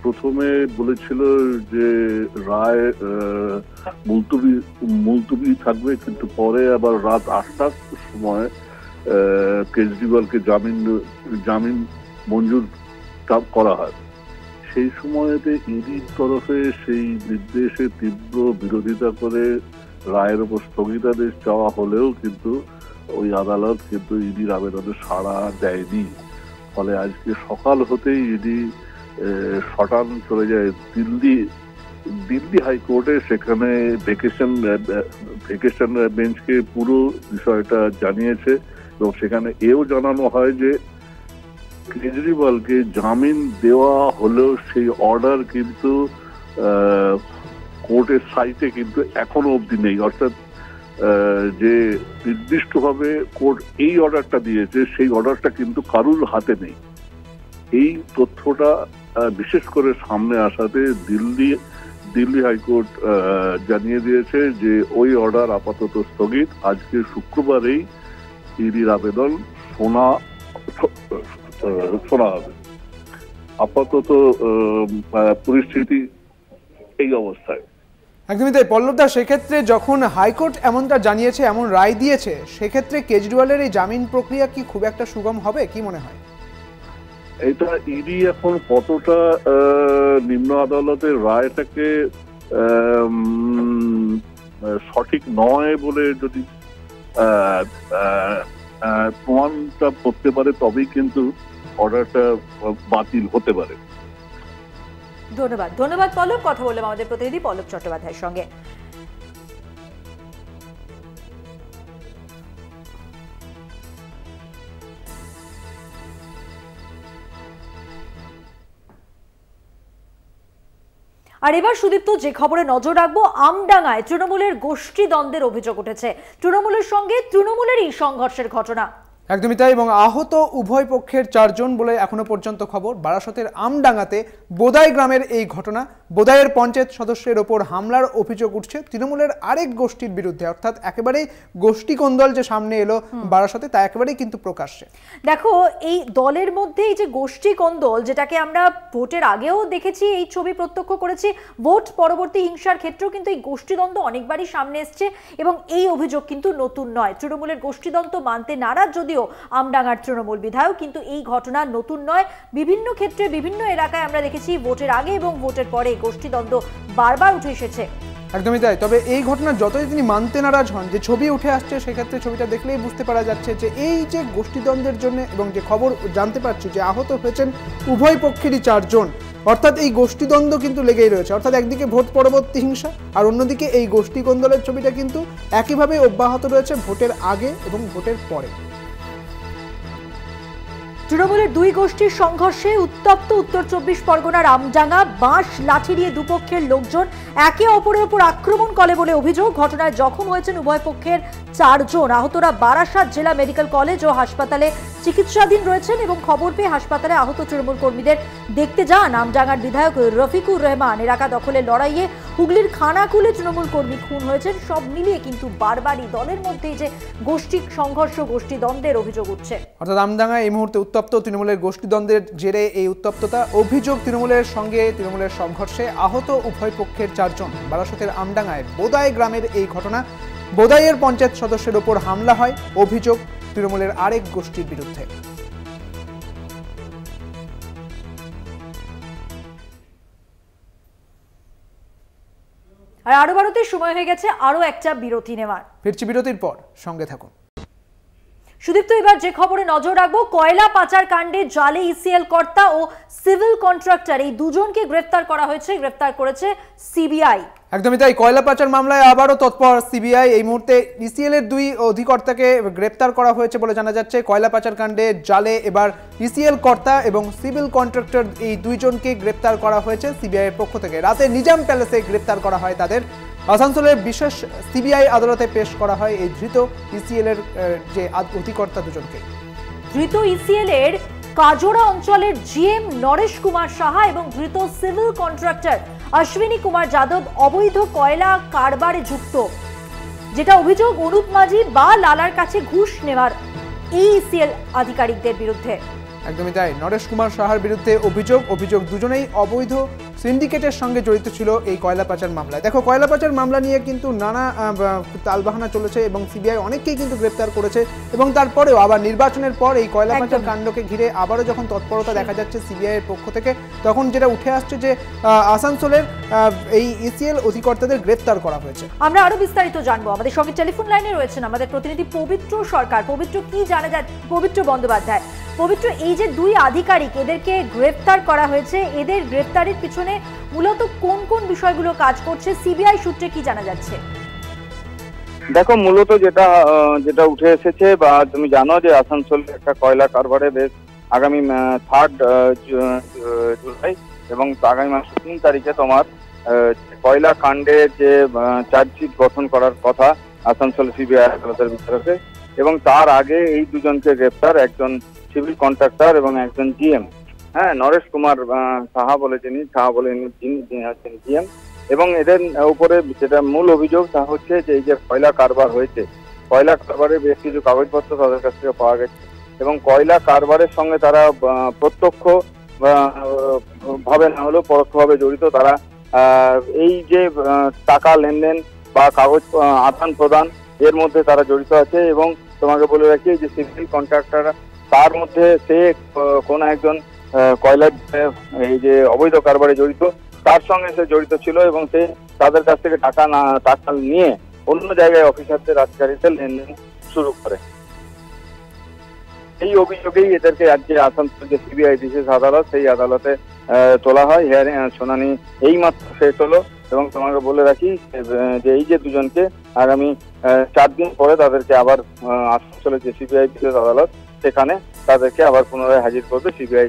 Speaker 8: প্রথমে বলেছিল যে রায় মুলতবি থাকবে, কিন্তু পরে আবার রাত 8টার সময় কেজরিওয়ালকে জামিন মঞ্জুর করা হয়। সেই সময়তে ইডির তরফে সেই নির্দেশে তীব্র বিরোধিতা করে রায়ের উপর স্থগিতাদেশ চাওয়া হলেও কিন্তু ওই আদালত কিন্তু ইডির আবেদনে সাড়া দেয়নি। ফলে আজকে সকাল হতেই ইডি শটান চলে যায় দিল্লি হাইকোর্টে। সেখানে ভেকেশন বেঞ্চকে পুরো বিষয়টা জানিয়েছে এবং সেখানে এও জানানো হয় যে কেজরিওয়ালকে জামিন দেওয়া হলেও সেই অর্ডার কিন্তু কোর্টের সাইটে কিন্তু এখনো অবধি নেই। অর্থাৎ যে নির্দিষ্টভাবে কোর্ট এই অর্ডারটা দিয়েছে সেই অর্ডারটা কিন্তু কারুর হাতে নেই। এই তথ্যটা বিশেষ করে সামনে আসাতে দিল্লি হাইকোর্ট জানিয়ে দিয়েছে যে ওই অর্ডার আপাতত স্থগিত। আজকে শুক্রবারেই ইডির আবেদন শোনা হবে। আপাতত পরিস্থিতি এই অবস্থায়।
Speaker 1: একদমই তাই পল্লবদা, সেক্ষেত্রে যখন হাইকোর্ট এমনটা জানিয়েছে, এমন রায় দিয়েছে, সেক্ষেত্রে কেজরিওয়ালের এই জামিন প্রক্রিয়া কি খুব একটা সুগম হবে, কি মনে হয়?
Speaker 8: এটা ইডি এখন কতটা নিম্ন আদালতের রায়টাকে সঠিক নয় বলে যদি প্রমাণটা করতে পারে তবেই কিন্তু অর্ডারটা বাতিল হতে পারে।
Speaker 2: ধন্যবাদ পল্লব। কথা বললাম আমাদের প্রতিনিধি পল্লব চট্টোপাধ্যায়ের সঙ্গে। আর এবার সুদীপ্ত যে খবরে নজর রাখবো, আমডাঙ্গায় তৃণমূলের গোষ্ঠী দ্বন্দ্বের অভিযোগ উঠেছে। তৃণমূলের সঙ্গে তৃণমূলেরই সংঘর্ষের ঘটনা।
Speaker 1: একদমই তাই, এবং আহত উভয় পক্ষের 4 জন বলে এখনো পর্যন্ত খবর। বারাসতের আমডাঙ্গাতে বোদাই গ্রামের এই ঘটনা। বোদাইয়ের পঞ্চায়েত সদস্যের ওপর হামলার অভিযোগ উঠছে তৃণমূলের আরেক গোষ্ঠীর বিরুদ্ধে। অর্থাৎ একেবারেই গোষ্ঠী কোন্দল যে সামনে এলো বারাসতে, তা একেবারেই কিন্তু প্রকাশ্যে।
Speaker 2: দেখো, এই দলের মধ্যে এই যে গোষ্ঠী কোন্দল, যেটাকে আমরা ভোটের আগেও দেখেছি, এই ছবি প্রত্যক্ষ করেছি, ভোট পরবর্তী হিংসার ক্ষেত্রেও কিন্তু এই গোষ্ঠীদ্বন্দ্ব অনেকবারই সামনে এসছে এবং এই অভিযোগ কিন্তু নতুন নয়। তৃণমূলের গোষ্ঠীদ্বন্দ্ব মানতে নারাজ যদিও আমডাঙ্গার তৃণমূল বিধায়ক, কিন্তু এই ঘটনা নতুন নয়। বিভিন্ন ক্ষেত্রে বিভিন্ন এলাকায় আমরা দেখেছি ভোটের আগে এবং ভোটের পরে গোষ্ঠীদ্বন্দ্ব বারবার উঠে এসেছে।
Speaker 1: একদমই তাই। তবে এই ঘটনা যতই তিনি মানতে নারাজ হন, যে ছবি উঠে আসছে, সেক্ষেত্রে ছবিটা দেখলেই বুঝতে পারা যাচ্ছে যে এই যে গোষ্ঠীদ্বন্দ্বের জন্য, এবং যে খবর জানতে পারছি যে আহত হয়েছেন উভয় পক্ষেরই 4 জন, অর্থাৎ এই গোষ্ঠীদ্বন্দ্ব কিন্তু লেগেই রয়েছে। অর্থাৎ একদিকে ভোট পরবর্তী হিংসা, আর অন্যদিকে এই গোষ্ঠী কোন্দলের ছবিটা কিন্তু একইভাবে অব্যাহত রয়েছে ভোটের আগে এবং ভোটের পরে।
Speaker 2: তৃণমূলের দুই গোষ্ঠীর সংঘর্ষে উত্তপ্ত উত্তর 24 পরগনার আমডাঙ্গা। বাঁশ লাঠি দিয়ে দুপক্ষের লোকজন একে অপরের উপর আক্রমণ করে বলে অভিযোগ। ঘটনায় জখম হয়েছেন উভয় পক্ষের 4 জন। আহতরা বারাসাত জেলা মেডিকেল কলেজ ও হাসপাতালে চিকিৎসাধীন রয়েছেন এবং খবর পেয়ে হাসপাতালে আহত তৃণমূল কর্মীদের দেখতে যান আমডাঙ্গার বিধায়ক রফিকুর রহমান। এলাকা দখলের লড়াইয়ে হুগলির খানাকুলে তৃণমূল কর্মী খুন হয়েছেন। সব মিলিয়ে কিন্তু বারবারই দলের মধ্যে যে গোষ্ঠী সংঘর্ষ, গোষ্ঠী দ্বন্দ্বের অভিযোগ উঠছে।
Speaker 1: অর্থাৎ আমডাঙ্গায় এই মুহূর্তে উত্তপ্ত তৃণমূলের গোষ্ঠীদ্বন্দ্বের জেরে এই উত্তপ্ততা। অভিযোগ তৃণমূলের সঙ্গে তৃণমূলের সংঘর্ষে আহত উভয় পক্ষের 4 জন। বারাসতের আমডাঙ্গায় বোদাই গ্রামের এই ঘটনা। বোদাইয়ের পঞ্চায়েত সদস্যের ওপর হামলা হয়, অভিযোগ তৃণমূলের আরেক গোষ্ঠীর বিরুদ্ধে।
Speaker 2: আর আরো ভারতের সময় হয়ে গেছে আরো একটা বিরতি নেওয়ার।
Speaker 1: ফিরছি বিরতির পর, সঙ্গে থাকুন।
Speaker 2: সুদীপ্ত, এবার যে খবরে নজর রাখবো, কয়লা পাচার কাণ্ডে জালে ইসিএল কর্তা ও সিভিল কন্ট্রাক্টর এই দুজনকে গ্রেফতার করা হয়েছে। গ্রেফতার করেছে সিবিআই।
Speaker 1: একদমই তাই, কয়লা পাচার মামলায় আবারও তৎপর সিবিআই। এই মুহূর্তে ইসিএল এর 2 অধিকর্তাকে গ্রেপ্তার করা হয়েছে বলে জানা যাচ্ছে। কয়লা পাচার কাণ্ডে জালে এবার ইসিএল কর্তা এবং সিভিল কন্ট্রাক্টর এই 2 জনকে গ্রেপ্তার করা হয়েছে সিবিআই এর পক্ষ থেকে। রাতে নিজাম প্যালেসে গ্রেপ্তার করা হয় তাদের। আসানসোলের বিশেষ সিবিআই আদালতে পেশ করা হয় এই ধৃত ইসিএল এর যে অধিকর্তা দুজনকে।
Speaker 2: ধৃত ইসিএল এর কাজোড়া অঞ্চলের জিএম নরেশ কুমার সাহা এবং ধৃত সিভিল কন্ট্রাক্টর অশ্বিনী কুমার যাদব অবৈধ কয়লা কারবারে যুক্ত। যেটা অভিযোগ, অনুপ মাঝি বা লালার কাছে ঘুষ নেওয়ার এই ইসিএল আধিকারিকদের বিরুদ্ধে।
Speaker 1: একদমই তাই। নরেশ কুমার সাহার বিরুদ্ধে অভিযোগ দুজনেই অবৈধ সিন্ডিকেটের সঙ্গে জড়িত ছিল এই কয়লা পাচার মামলায়। দেখো, কয়লা পাচার মামলা নিয়ে কিন্তু নানা তালবাহানা চলেছে এবং সিবিআই অনেককেই কিন্তু গ্রেপ্তার করেছে এবং তারপরেও আবার নির্বাচনের পর এই কয়লা পাচার কাণ্ডকে ঘিরে আবারও যখন তৎপরতা দেখা যাচ্ছে সিবিআই এর পক্ষ থেকে, তখন যেটা উঠে আসছে যে আসানসোলের এই ইসিএল অধিকর্তাদের গ্রেপ্তার করা হয়েছে।
Speaker 2: আমরা আরো বিস্তারিত জানবো। আমাদের সঙ্গে টেলিফোন লাইনে রয়েছেন আমাদের প্রতিনিধি পবিত্র সরকার। পবিত্র, কি জানা যায়? পবিত্র বন্দ্যোপাধ্যায়, পবিত্র, এই যে দুই আধিকারিক এদেরকে গ্রেফতার করা হয়েছে, এদের গ্রেফতারের পিছনে মূলত কোন কোন বিষয়গুলো কাজ করছে, সিবিআই সূত্রে কি জানা যাচ্ছে?
Speaker 9: দেখো, মূলত যেটা উঠে এসেছে বা তুমি জানো যে আসানসোলে একটা কয়লা কারবারে বেশ আগামী 3 জুলাই এবং আগামী মাসের 3 তারিখে তোমার কয়লা কাণ্ডে যে চার্জশিট গঠন করার কথা আসানসোল সিবিআই আদালতের বিচারকে, এবং তার আগে এই দুজনকে গ্রেপ্তার, একজন সিভিল কন্ট্রাক্টর এবং একজন জিএম। হ্যাঁ, নরেশ কুমার সাহা বলে যিনি আছেন জিএম, এবং এদের উপরে যেটা মূল অভিযোগ তা হচ্ছে যে এই যে কয়লা কারবার হয়েছে, কয়লা কারবারে বেশ কিছু কাগজপত্র তাদের কাছ থেকে পাওয়া গেছে এবং কয়লা কারবারের সঙ্গে তারা প্রত্যক্ষ ভাবে না হলেও পরোক্ষভাবে জড়িত। তারা এই যে টাকা লেনদেন বা কাগজ আদান প্রদান এর মধ্যে তারা জড়িত আছে। এবং তোমাকে বলে রাখি যে সিভিল কন্ট্রাক্টর, তার মধ্যে সে কোন একজন কয়লার এই যে অবৈধ কারবারে জড়িত, তার সঙ্গে সে জড়িত ছিল এবং সে তাদের কাছ থেকে টাকা নিয়ে অন্য জায়গায় অফিসারদের আধিকারিকদের লেনদেন শুরু করে। এই অভিযোগেই এদেরকে আজকে আসানসোল যে সিবিআই বিশেষ আদালত, সেই আদালতে তোলা হয়। হিয়ারিং শুনানি এইমাত্র শেষ হলো এবং তোমাকে বলে রাখি যে এই যে দুজনকে আগামী 4 দিন পরে তাদেরকে আবার আসানসোলের যে সিবিআই বিশেষ আদালত, সেখানে তাদেরকে আবার পুনরায় হাজির করবে সিবিআই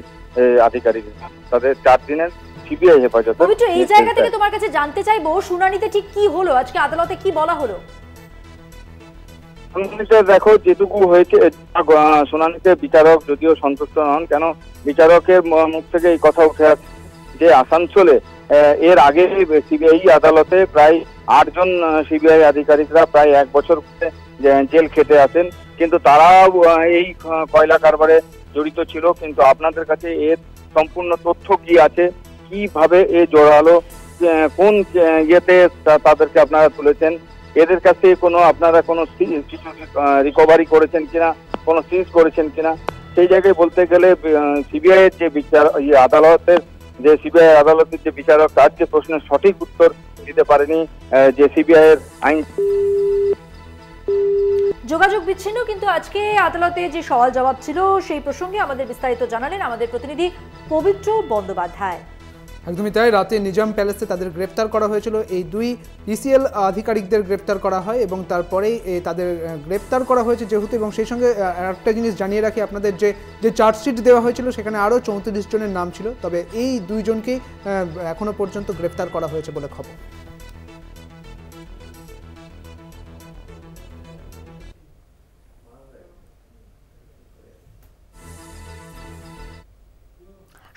Speaker 9: আধিকারিক। তাদের 4 দিনের সিবিআই হেফাজতে।
Speaker 2: পবিত্র, এই জায়গা থেকে তোমার কাছে জানতে চাইবো, শুনানিতে ঠিক কি হলো, আজকে আদালতে কি বলা হলো?
Speaker 9: শুনানিতে দেখো, যেটুকু হয়েছে শুনানিতে বিচারক যদিও সন্তুষ্ট নন, কেন বিচারকের মুখ থেকে এই কথা উঠে আসছে যে আসানসোলে এর আগে সিবিআই আদালতে প্রায় 8 জন সিবিআই আধিকারিকরা প্রায় 1 বছর জেল খেটে আছেন, কিন্তু তারাও এই কয়লা কারবারে জড়িত ছিল। কিন্তু আপনাদের কাছে এর সম্পূর্ণ তথ্য কি আছে, কিভাবে এ জড়ালো, কোন ইয়েতে তাদেরকে আপনারা তুলেছেন, এদের কাছে আপনারা কোনো কিছু রিকভারি করেছেন কিনা, কোনো সিজ করেছেন কিনা, সেই জায়গায় বলতে গেলে সিবিআই এর যে আদালতের যে বিচারক, তার যে প্রশ্নের সঠিক উত্তর দিতে পারেনি যে সিবিআই এর আইন।
Speaker 2: যোগাযোগ বিচ্ছিন্ন, কিন্তু আজকে আদালতে যে সওয়াল জবাব ছিল সেই প্রসঙ্গে আমাদের বিস্তারিত জানালেন আমাদের প্রতিনিধি পবিত্র বন্দ্যোপাধ্যায়।
Speaker 1: একদমই তাই। রাতে নিজাম প্যালেসে তাদের গ্রেপ্তার করা হয়েছিল। এই দুই ইসিএল আধিকারিকদের গ্রেপ্তার করা হয় এবং তারপরেই তাদের গ্রেপ্তার করা হয়েছে যেহেতু, এবং সেই সঙ্গে একটা জিনিস জানিয়ে রাখি আপনাদের, যে চার্জশিট দেওয়া হয়েছিল সেখানে আরও 34 জনের নাম ছিল, তবে এই দুইজনকেই এখনো পর্যন্ত গ্রেপ্তার করা হয়েছে বলে খবর।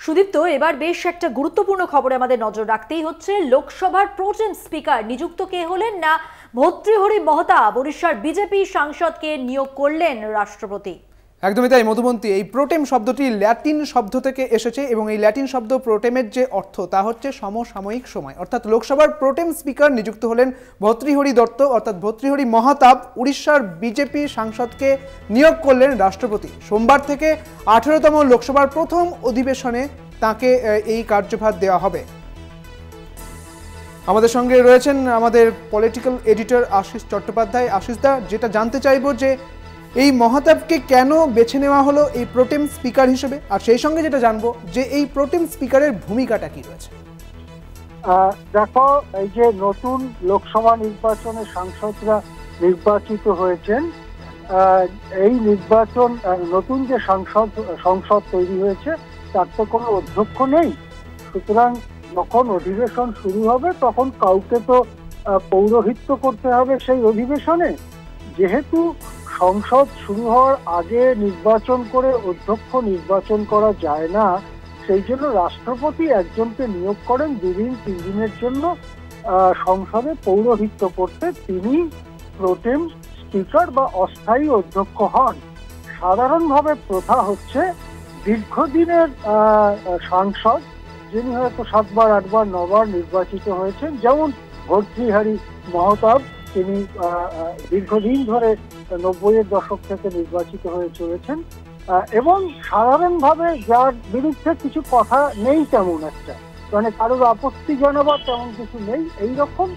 Speaker 2: সুদীপ্ত, এবার বেশ একটা গুরুত্বপূর্ণ খবরে আমাদের নজর রাখতেই হচ্ছে। লোকসভার প্রোটেম স্পিকার নিযুক্ত কে হলেন? না ভর্তৃহরি মহতাব, ওড়িশার বিজেপি সাংসদকে নিয়োগ করলেন রাষ্ট্রপতি।
Speaker 1: একদমই তাই মধুবন্তী। এই প্রোটেম শব্দটি ল্যাটিন শব্দ থেকে এসেছে এবং এই ল্যাটিন শব্দ প্রোটেমের যে অর্থ তা হচ্ছে সমসাময়িক সময়। অর্থাৎ লোকসভার প্রোটেম স্পিকার নিযুক্ত হলেন ভর্তৃহরি দত্ত, অর্থাৎ ভর্তৃহরি মহাতাব উড়িষ্যার বিজেপি সাংসদকে নিয়োগ করলেন রাষ্ট্রপতি। সোমবার থেকে 18তম লোকসভার প্রথম অধিবেশনে তাকে এই কার্যভার দেওয়া হবে। আমাদের সঙ্গে রয়েছেন আমাদের পলিটিক্যাল এডিটর আশিস চট্টোপাধ্যায়। আশিসদা, যেটা জানতে চাইবো যে এই মহাতাবকে কেন বেছে নেওয়া হলো এই প্রোটেম স্পিকার হিসেবে, আর সেই সঙ্গে যেটা জানবো যে এই প্রোটেম স্পিকারের ভূমিকাটা কি রয়েছে।
Speaker 10: দেখো, এই যে নতুন লোকসভা নির্বাচনে সাংসদরা নির্বাচিত হয়েছেন, এই নির্বাচন নতুন যে সংসদ তৈরি হয়েছে তার তো কোনো অধ্যক্ষ নেই, সুতরাং যখন অধিবেশন শুরু হবে তখন কাউকে তো পৌরোহিত্য করতে হবে সেই অধিবেশনে। যেহেতু সংসদ শুরু হওয়ার আগে নির্বাচন করে অধ্যক্ষ নির্বাচন করা যায় না, সেই জন্য রাষ্ট্রপতি একজনকে নিয়োগ করেন 2 দিন 3 দিনের জন্য সংসদে পৌরোহিত্য করতে। তিনি প্রোটেম স্পিকার বা অস্থায়ী অধ্যক্ষ হন। সাধারণভাবে প্রথা হচ্ছে দীর্ঘদিনের সাংসদ, যিনি হয়তো 7 বার 8 বার 9 বার নির্বাচিত হয়েছেন, যেমন ভর্তৃহারি মহতাব, তিনি দীর্ঘদিন ধরে 90-এর দশক থেকে নির্বাচিত হয়ে চলেছেন, এবং সাধারণভাবে যার বিরুদ্ধে কিছু কথা নেই তেমন একটা, মানে কারোর আপত্তি জানাবার তেমন কিছু নেই, এইরকম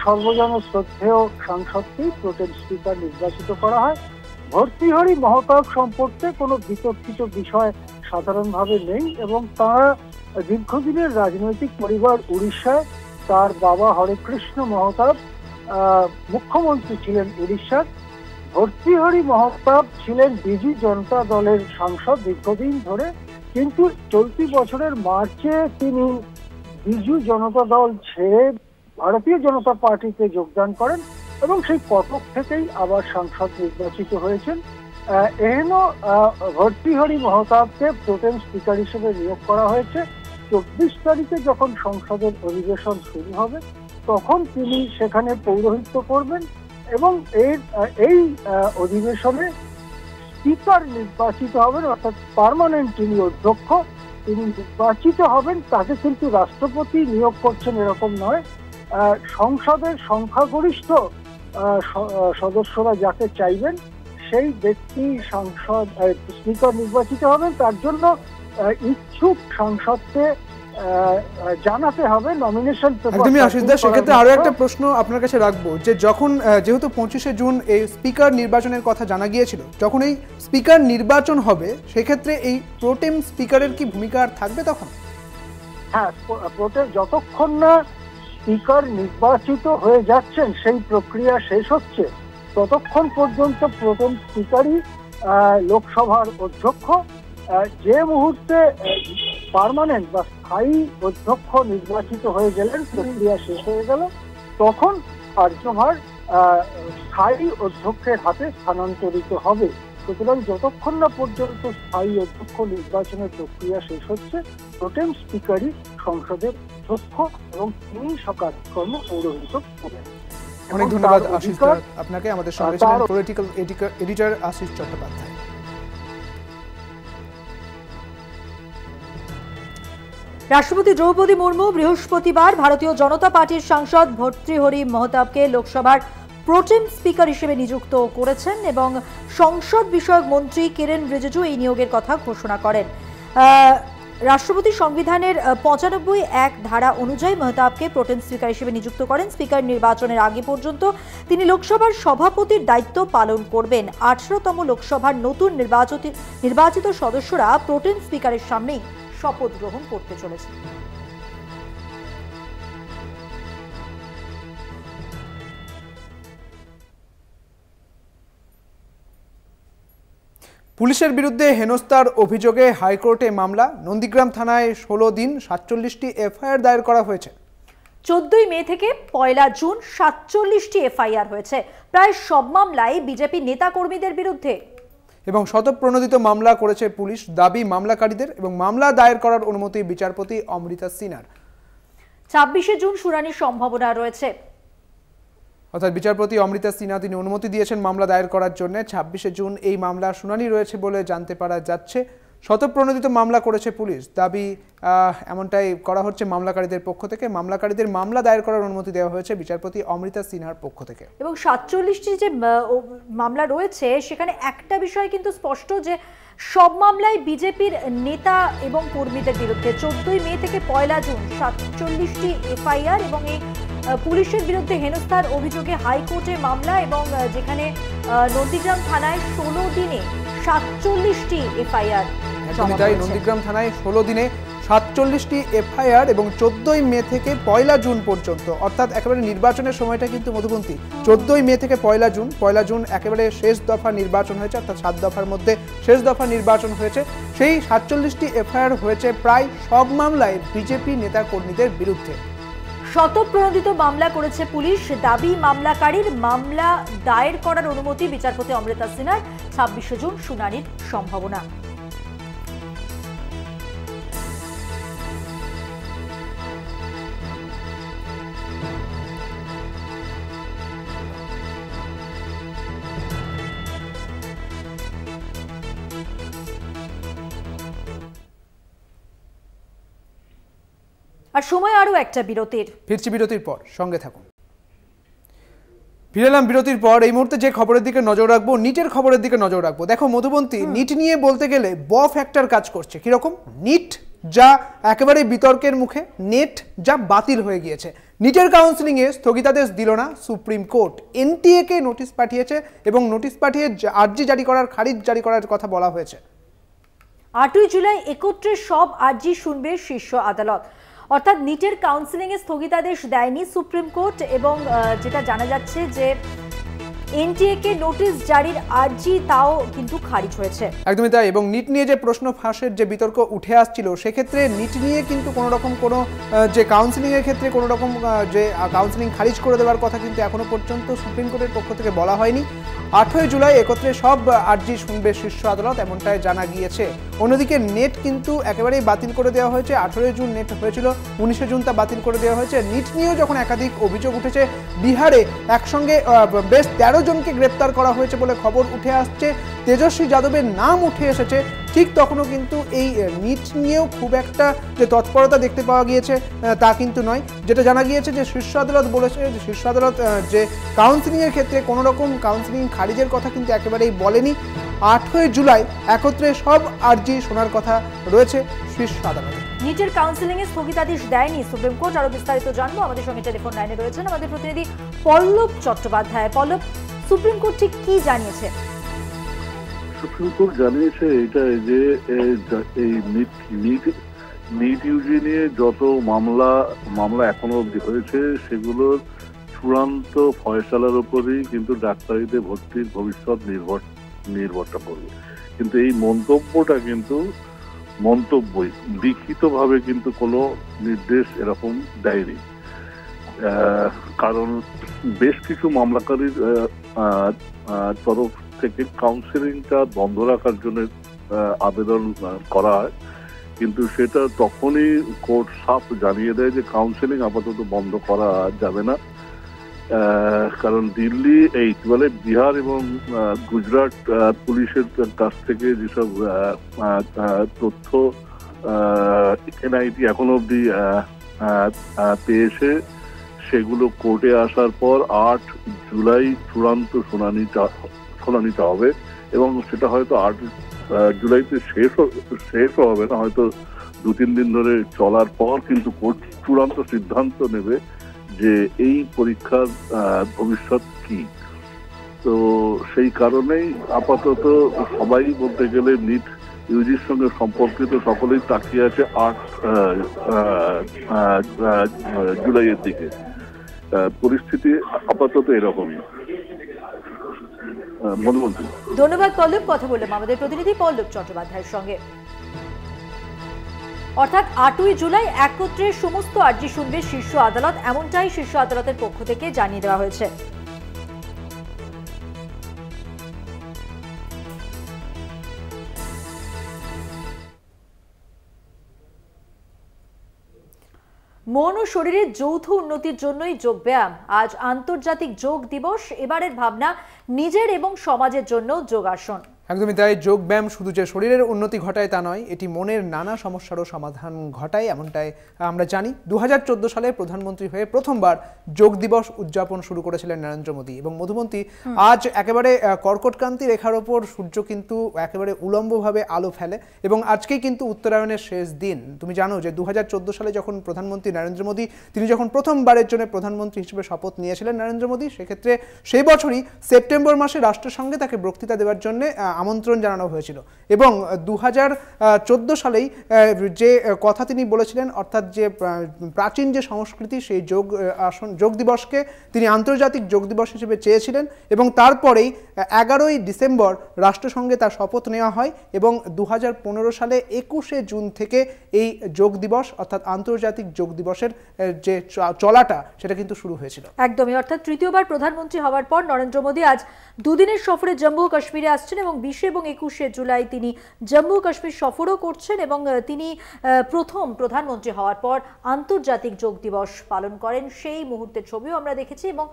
Speaker 10: সর্বজন শ্রদ্ধেয় সাংসদকেই প্রোটেম স্পিকার নির্বাচিত করা হয়। ভর্তৃহরি মহতাব সম্পর্কে কোনো বিতর্কিত বিষয় সাধারণভাবে নেই, এবং তারা দীর্ঘদিনের রাজনৈতিক পরিবার উড়িষ্যায়, তার বাবা হরেকৃষ্ণ মহতাব মুখ্যমন্ত্রী ছিলেন উড়িষ্যার। ভর্তৃহরি মহতাব ছিলেন বিজু জনতা দলের সাংসদ দীর্ঘদিন ধরে, কিন্তু চলতি বছরের মার্চে তিনি বিজু জনতা দল ছেড়ে ভারতীয় জনতা পার্টিতে যোগদান করেন এবং সেই কটক থেকেই আবার সাংসদ নির্বাচিত হয়েছেন। এহেন ভর্তৃহরি মহতাবকে প্রোটেম স্পিকার হিসেবে নিয়োগ করা হয়েছে। 24 তারিখে যখন সংসদের অধিবেশন শুরু হবে তখন তিনি সেখানে পৌরোহিত্য করবেন এবং এই অধিবেশনে স্পিকার নির্বাচিত হবেন, অর্থাৎ পার্মানেন্ট যিনি অধ্যক্ষ তিনি নির্বাচিত হবেন। তাকে কিন্তু রাষ্ট্রপতি নিয়োগ করছেন এরকম নয়, সংসদের সংখ্যাগরিষ্ঠ সদস্যরা যাকে চাইবেন সেই ব্যক্তি সংসদ স্পিকার নির্বাচিত হবেন। তার জন্য ইচ্ছুক সংসদকে জানাতে হবে নমিনেশন পেপার।
Speaker 1: একদমই আশিস দা, সেক্ষেত্রে আরো একটা প্রশ্ন আপনার কাছে রাখবো, যে যখন যেহেতু 25শে জুন এই স্পিকার নির্বাচনের কথা জানা গিয়েছিল, যখন এই স্পিকার নির্বাচন হবে সেক্ষেত্রে এই প্রোটেম স্পিকারের কি ভূমিকা থাকবে তখন?
Speaker 10: হ্যাঁ, প্রোটেম যতক্ষণ না স্পিকার নির্বাচিত হয়ে যাচ্ছেন, সেই প্রক্রিয়া শেষ হচ্ছে, ততক্ষণ পর্যন্ত প্রোটেম স্পিকারই লোকসভার অধ্যক্ষ। যে মুহূর্তে পার্মানেন্ট বা স্থায়ী অধ্যক্ষ নির্বাচিত হয়ে গেলেন, প্রক্রিয়া শেষ হয়ে গেল, তখন কার্যভার স্থায়ী অধ্যক্ষের হাতে স্থানান্তরিত হবে। সুতরাং যতক্ষণ না পর্যন্ত স্থায়ী অধ্যক্ষ নির্বাচনের প্রক্রিয়া শেষ হচ্ছে, প্রোটেম স্পিকারই সংসদের অধ্যক্ষ এবং তিনি কার্যক্রম পৌরোহিত্য করবেন।
Speaker 1: অনেক ধন্যবাদ আশিস দা আপনাকে। আমাদের সঙ্গে ছিলেন পলিটিক্যাল এডিটর আশিস চট্টোপাধ্যায়।
Speaker 2: রাষ্ট্রপতি দ্রৌপদী মুর্মু বৃহস্পতিবার ভারতীয় জনতা পার্টির সাংসদ ভর্তৃহরি মহতাবকে লোকসভার প্রোটেম স্পিকার হিসেবে নিযুক্ত করেছেন এবং সংসদ বিষয়ক মন্ত্রী কিরেন রিজিজু এই নিয়োগের কথা ঘোষণা করেন। রাষ্ট্রপতি সংবিধানের 95(1) ধারা অনুযায়ী মহতাবকে প্রোটেম স্পিকার হিসেবে নিযুক্ত করেন। স্পিকার নির্বাচনের আগে পর্যন্ত তিনি লোকসভার সভাপতির দায়িত্ব পালন করবেন। 18তম লোকসভার নতুন নির্বাচিত সদস্যরা প্রোটেম স্পিকারের সামনেই শপথ গ্রহণ করতে চলেছে।
Speaker 1: পুলিশের বিরুদ্ধে হেনস্থার অভিযোগে হাইকোর্টে মামলা। নন্দীগ্রাম থানায় 16 দিন 47টি এফআইআর দায়ের করা হয়েছে।
Speaker 2: 14 মে থেকে 1 জুন 47টি এফআইআর হয়েছে। প্রায় সব মামলায় বিজেপি নেতাকর্মীদের বিরুদ্ধে
Speaker 1: এবং শতপ্রণোদিত মামলা করেছে পুলিশ। দাবি মামলাকারীদের এবং মামলা দায়ের করার অনুমতি বিচারপতি অমৃতা সিনহার।
Speaker 2: 26শে জুন শুনানির সম্ভাবনা রয়েছে।
Speaker 1: অর্থাৎ বিচারপতি অমৃতা সিনহা তিনি অনুমতি দিয়েছেন মামলা দায়ের করার জন্য। 26শে জুন এই মামলার শুনানি রয়েছে বলে জানতে পারা যাচ্ছে। শতপ্রণোদিত মামলা করেছে পুলিশ, দাবি এমনটাই করা হচ্ছে মামলাকারীদের পক্ষ থেকে। মামলাকারীদের মামলা দায়ের করার অনুমতি দেওয়া হয়েছে বিচারপতি অমৃতা সিনহার পক্ষ থেকে।
Speaker 2: এবং 47টি যে মামলা রয়েছে সেখানে একটা বিষয় কিন্তু স্পষ্ট, যে সব মামলায় বিজেপির নেতা এবং কর্মীদের বিরুদ্ধে। 14 মে থেকে 1 জুন 47টি এফআইআর এবং এই পুলিশের বিরুদ্ধে হেনস্থার অভিযোগে হাইকোর্টে মামলা, এবং যেখানে নন্দীগ্রাম থানায় 16 দিনে 47টি এফআইআর।
Speaker 1: তাই নন্দীগ্রাম থানায় 16 দিনে 47টি এফআইআর এবং 14 মে থেকে 1 জুন পর্যন্ত, অর্থাৎ একেবারে নির্বাচনের সময়টা কিন্তু মধুপন্থী। 14 মে থেকে 1 জুন একেবারে শেষ দফা নির্বাচন হয়েছে, অর্থাৎ 7 দফার মধ্যে শেষ দফা নির্বাচন হয়েছে। সেই 47টি এফআইআর হয়েছে প্রায় সব মামলায় বিজেপি নেতা কর্মীদের বিরুদ্ধে।
Speaker 2: শতপ্রণোদিত মামলা করেছে পুলিশ। দাবি মামলাকারীর মামলা দায়ের করার অনুমতি বিচারপতি অমৃতা সিনহার। 26শে জুন শুনানির সম্ভাবনা। আর সময় আরো একটা বিরতির।
Speaker 1: ফিরছি বিরতির পর, সঙ্গে থাকুন। ফিরে এলাম বিরতির পর। এই মুহূর্তে যে খবরের দিকে নজর রাখবো, নিটের খবরের দিকে নজর রাখবো। দেখো মধুবন্তী, নিট নিয়ে বলতে গেলে ফ্যাক্টর কাজ করছে। কিরকম? নিট যা একেবারে বিতর্কের মুখে, নেট যা বাতিল হয়ে গিয়েছে। নিটের কাউন্সিলিংয়ে স্থগিতাদেশ দিল না সুপ্রিম কোর্ট, এনটিএকে নোটিশ পাঠিয়েছে এবং নোটিশ পাঠিয়ে আর্জি জারি করার, খারিজ জারি করার কথা বলা হয়েছে।
Speaker 2: 8ই জুলাই একত্রে সব আর্জি শুনবে শীর্ষ আদালত। অর্থাৎ নিটের কাউন্সিলিংয়ে স্থগিতাদেশ দেয়নি সুপ্রিম কোর্ট এবং যেটা জানা যাচ্ছে যে এনটিএকে নোটিশ জারির আর্জি তাও কিন্তু খারিজ হয়েছে।
Speaker 1: একদমই তাই। এবং নিট নিয়ে যে প্রশ্ন ফাঁসের যে বিতর্ক উঠে আসছিল, সেক্ষেত্রে নিট নিয়ে কিন্তু কোনো রকম কোনো যে কাউন্সিলিংয়ের ক্ষেত্রে কোনো রকম যে কাউন্সিলিং খারিজ করে দেওয়ার কথা কিন্তু এখনো পর্যন্ত সুপ্রিম কোর্টের পক্ষ থেকে বলা হয়নি। 8ই জুলাই একত্রে সব আর্জি শুনবে শীর্ষ আদালত, এমনটাই জানা গিয়েছে। অন্যদিকে নেট কিন্তু একেবারেই বাতিল করে দেওয়া হয়েছে। 18 জুন নেট হয়েছিল, 19 জুন তা বাতিল করে দেওয়া হয়েছে। নিট নিয়েও যখন একাধিক অভিযোগ উঠেছে, বিহারে একসঙ্গে বেশ 13 জনকে গ্রেপ্তার করা হয়েছে বলে খবর উঠে আসছে, তেজস্বী যাদবের নাম উঠে এসেছে, ঠিক তখনও কিন্তু এই নিট নিয়েও খুব একটা যে তৎপরতা দেখতে পাওয়া গিয়েছে তা কিন্তু নয়। যেটা জানা গিয়েছে যে শীর্ষ আদালত বলেছে যে শীর্ষ আদালত যে কাউন্সিলিংয়ের ক্ষেত্রে কোনো রকম কাউন্সিলিং খারিজের কথা কিন্তু একেবারেই বলেনি। 8ই জুলাই একত্রে সব আর্জি শোনার কথা রয়েছে শীর্ষ আদালতে।
Speaker 2: নিটের কাউন্সিলিংয়ে স্থগিতাদেশ দেয়নি সুপ্রিম কোর্ট। আরো বিস্তারিত জানবো, আমাদের সঙ্গে টেলিফোন লাইনে রয়েছেন আমাদের প্রতিনিধি পল্লব চট্টোপাধ্যায়। পল্লব, সুপ্রিম কোর্ট ঠিক কি জানিয়েছে?
Speaker 8: সুপ্রিম কোর্ট জানিয়েছে এটা যে এই নিট ইউজি নিয়ে যত মামলা এখনো অব্দি হয়েছে, সেগুলোর চূড়ান্ত ফয়সালার উপরেই কিন্তু ডাক্তারিতে ভর্তির ভবিষ্যৎ নির্ভরটা করবে। কিন্তু এই মন্তব্যটা কিন্তু মন্তব্যই, লিখিতভাবে কিন্তু কোনো নির্দেশ এরকম দেয়নি। কারণ বেশ কিছু মামলাকারীর তরফ থেকে কাউন্সিলিংটা বন্ধ রাখার জন্য আবেদন করা হয়, কিন্তু সেটা তখনই কোর্ট সাফ জানিয়ে দেয় যে কাউন্সিলিং আপাতত বন্ধ করা যাবে না। কারণ দিল্লি বলে বিহার এবং গুজরাট পুলিশের কাছ থেকে যেসব তথ্য এনআইটি এখনো অব্দি পেয়েছে, সেগুলো কোর্টে আসার পর 8 জুলাই চূড়ান্ত শুনানিটা হবে এবং সেটা হয়তো 8 জুলাইতে শেষও হবে না, হয়তো 2-3 দিন ধরে চলার পর কিন্তু কোর্ট চূড়ান্ত সিদ্ধান্ত নেবে যে এই পরীক্ষার ভবিষ্যৎ কি। তো সেই কারণেই আপাতত সবাই বলতে গেলে নিট ইউজির সঙ্গে সম্পর্কিত সকলেই তাকিয়ে আছে 8 জুলাইয়ের দিকে। পরিস্থিতি আপাতত এরকমই।
Speaker 2: ধন্যবাদ পল্লব, কথা বললাম আমাদের প্রতিনিধি পল্লব চট্টোপাধ্যায়ের সঙ্গে। অর্থাৎ 8ই জুলাই একত্রে সমস্ত আর্জি শুনবে শীর্ষ আদালত, এমনটাই শীর্ষ আদালতের পক্ষ থেকে জানিয়ে দেওয়া হয়েছে। মন ও শরীরের যৌথ উন্নতির জন্যই যোগব্যায়াম। আজ আন্তর্জাতিক যোগ দিবস। এবারের ভাবনা নিজের এবং সমাজের জন্য যোগাসন।
Speaker 1: একদমই তাই। যোগব্যায়াম শুধু যে শরীরের উন্নতি ঘটায় তা নয়, এটি মনের নানা সমস্যারও সমাধান ঘটায়, এমনটাই আমরা জানি। 2014 সালে প্রধানমন্ত্রী হয়ে প্রথমবার যোগ দিবস উদযাপন শুরু করেছিলেন নরেন্দ্র মোদী। এবং মধুমন্তী, আজ একেবারে কর্কটক্রান্তি রেখার ওপর সূর্য কিন্তু একেবারে উলম্বভাবে আলো ফেলে এবং আজকেই কিন্তু উত্তরায়ণের শেষ দিন। তুমি জানো যে 2014 সালে যখন প্রধানমন্ত্রী নরেন্দ্র মোদী তিনি যখন প্রথমবারের জন্য প্রধানমন্ত্রী হিসেবে শপথ নিয়েছিলেন নরেন্দ্র মোদী, সেক্ষেত্রে সেই বছরই সেপ্টেম্বর মাসে রাষ্ট্রসংঘে তাকে বক্তৃতা দেওয়ার জন্য আমন্ত্রণ জানানো হয়েছিল। এবং 2014 সালেই যে কথা তিনি বলেছিলেন, অর্থাৎ যে প্রাচীন যে সংস্কৃতি, সেই যোগ দিবসকে তিনি আন্তর্জাতিক যোগ দিবস হিসেবে চেয়েছিলেন এবং তারপরেই 11ই ডিসেম্বর রাষ্ট্রসংঘে তার শপথ নেওয়া হয় এবং 2015 সালে 21শে জুন থেকে এই যোগ দিবস অর্থাৎ আন্তর্জাতিক যোগ দিবসের যে চলাটা সেটা কিন্তু শুরু হয়েছিল।
Speaker 2: একদমই। অর্থাৎ তৃতীয়বার প্রধানমন্ত্রী হওয়ার পর নরেন্দ্র মোদী আজ দুদিনের সফরে জম্মু কাশ্মীরে আসছেন এবং 20 এবং 21শে জুলাই তিনি জম্মু কাশ্মীর সফরও করছেন এবং তিনি প্রথম প্রধানমন্ত্রী হওয়ার পর আন্তর্জাতিক যোগ দিবস পালন করেন। সেই মুহূর্তের ছবিও আমরা দেখেছি এবং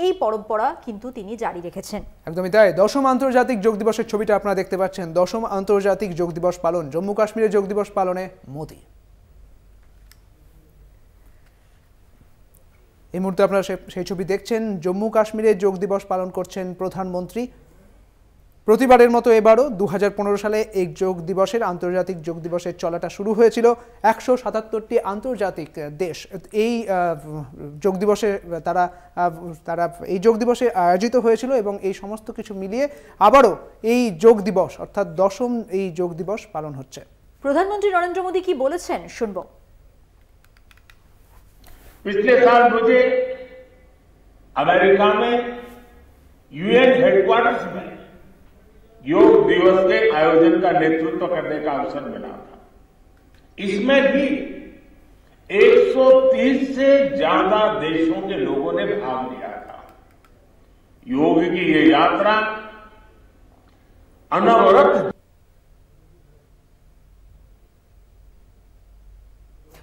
Speaker 2: এই পরম্পরা কিন্তু তিনি জারি রেখেছেন।
Speaker 1: একদমই তাই। 10ম আন্তর্জাতিক যোগ দিবসের ছবিটা আপনারা দেখতে পাচ্ছেন। 10ম আন্তর্জাতিক যোগ দিবস পালন, জম্মু কাশ্মীরে যোগ দিবস পালনে মোদী। এই মুহূর্তে আপনারা সেই ছবি দেখছেন। জম্মু কাশ্মীরে যোগ দিবস পালন করছেন প্রধানমন্ত্রী। প্রতিবারের মতো এবারও 2015 সালে এই যোগ দিবসের আন্তর্জাতিক যোগ দিবসের চলাটা শুরু হয়েছিল 177টি আন্তর্জাতিক দেশ এই যোগ দিবসে তারা এই যোগ দিবসে আয়োজিত হয়েছিল এবং এই সমস্ত কিছু মিলিয়ে আবারও এই যোগ দিবস অর্থাৎ 10ম এই যোগ দিবস পালন হচ্ছে।
Speaker 2: প্রধানমন্ত্রী নরেন্দ্র মোদী কি বলেছেন শুনব।
Speaker 11: पिछले साल मुझे अमेरिका में यूएन हेडक्वार्टर्स में योग दिवस के आयोजन का नेतृत्व करने का अवसर मिला था। इसमें भी 130 से ज्यादा देशों के लोगों ने भाग लिया था। योग की ये यात्रा अनवरत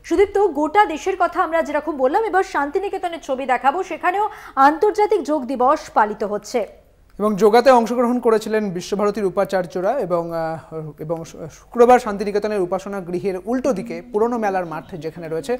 Speaker 2: সুদীপ্ত, গোটা দেশের কথা আমরা যেরকম বললাম, এবার শান্তিনিকেতনের ছবি দেখাবো, সেখানেও আন্তর্জাতিক যোগ দিবস পালিত হচ্ছে
Speaker 1: এবং যোগাতে অংশগ্রহণ করেছিলেন বিশ্বভারতীর উপাচার্যরা এবং শুক্রবার শান্তিনিকেতনের উপাসনা গৃহের উল্টো দিকে পুরনো মেলার মাঠ যেখানে রয়েছে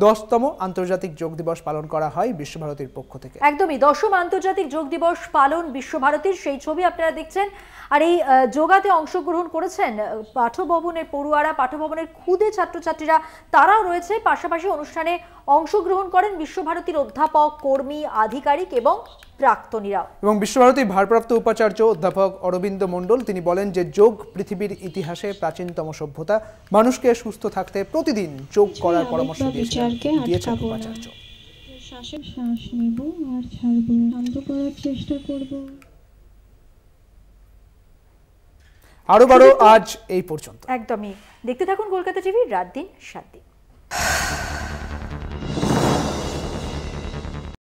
Speaker 1: 10তম আন্তর্জাতিক যোগ দিবস পালন করা হয় বিশ্বভারতীর পক্ষ থেকে।
Speaker 2: একদমই 10ম আন্তর্জাতিক যোগ দিবস পালন বিশ্বভারতীর, সেই ছবি আপনারা দেখছেন। আর এই যোগাতে অংশগ্রহণ করেছেন পাঠভবনের পড়ুয়ারা, পাঠভবনের ক্ষুদে ছাত্রছাত্রীরা, তারাও রয়েছে। পাশাপাশি অনুষ্ঠানে অংশগ্রহণ করেন বিশ্বভারতীর অধ্যাপক, কর্মী, আধিকারিক এবং প্রাক্তনীরাও।
Speaker 1: এবং বিশ্বভারতীর ভারপ্রাপ্ত উপাচার্য অধ্যাপক অরবিন্দ মণ্ডল তিনি বলেন যে যোগ পৃথিবীর ইতিহাসে প্রাচীনতম সভ্যতা, মানুষকে সুস্থ থাকতে প্রতিদিন যোগ করার পরামর্শ দিয়েছেন উপাচার্য।
Speaker 12: শ্বাস নেব আর ছাড়ব, শান্ত করার চেষ্টা করব।
Speaker 1: আরো আজ এই পর্যন্ত।
Speaker 2: একদমই দেখতে থাকুন কলকাতা টিভি, রাত দিন 7 দিন।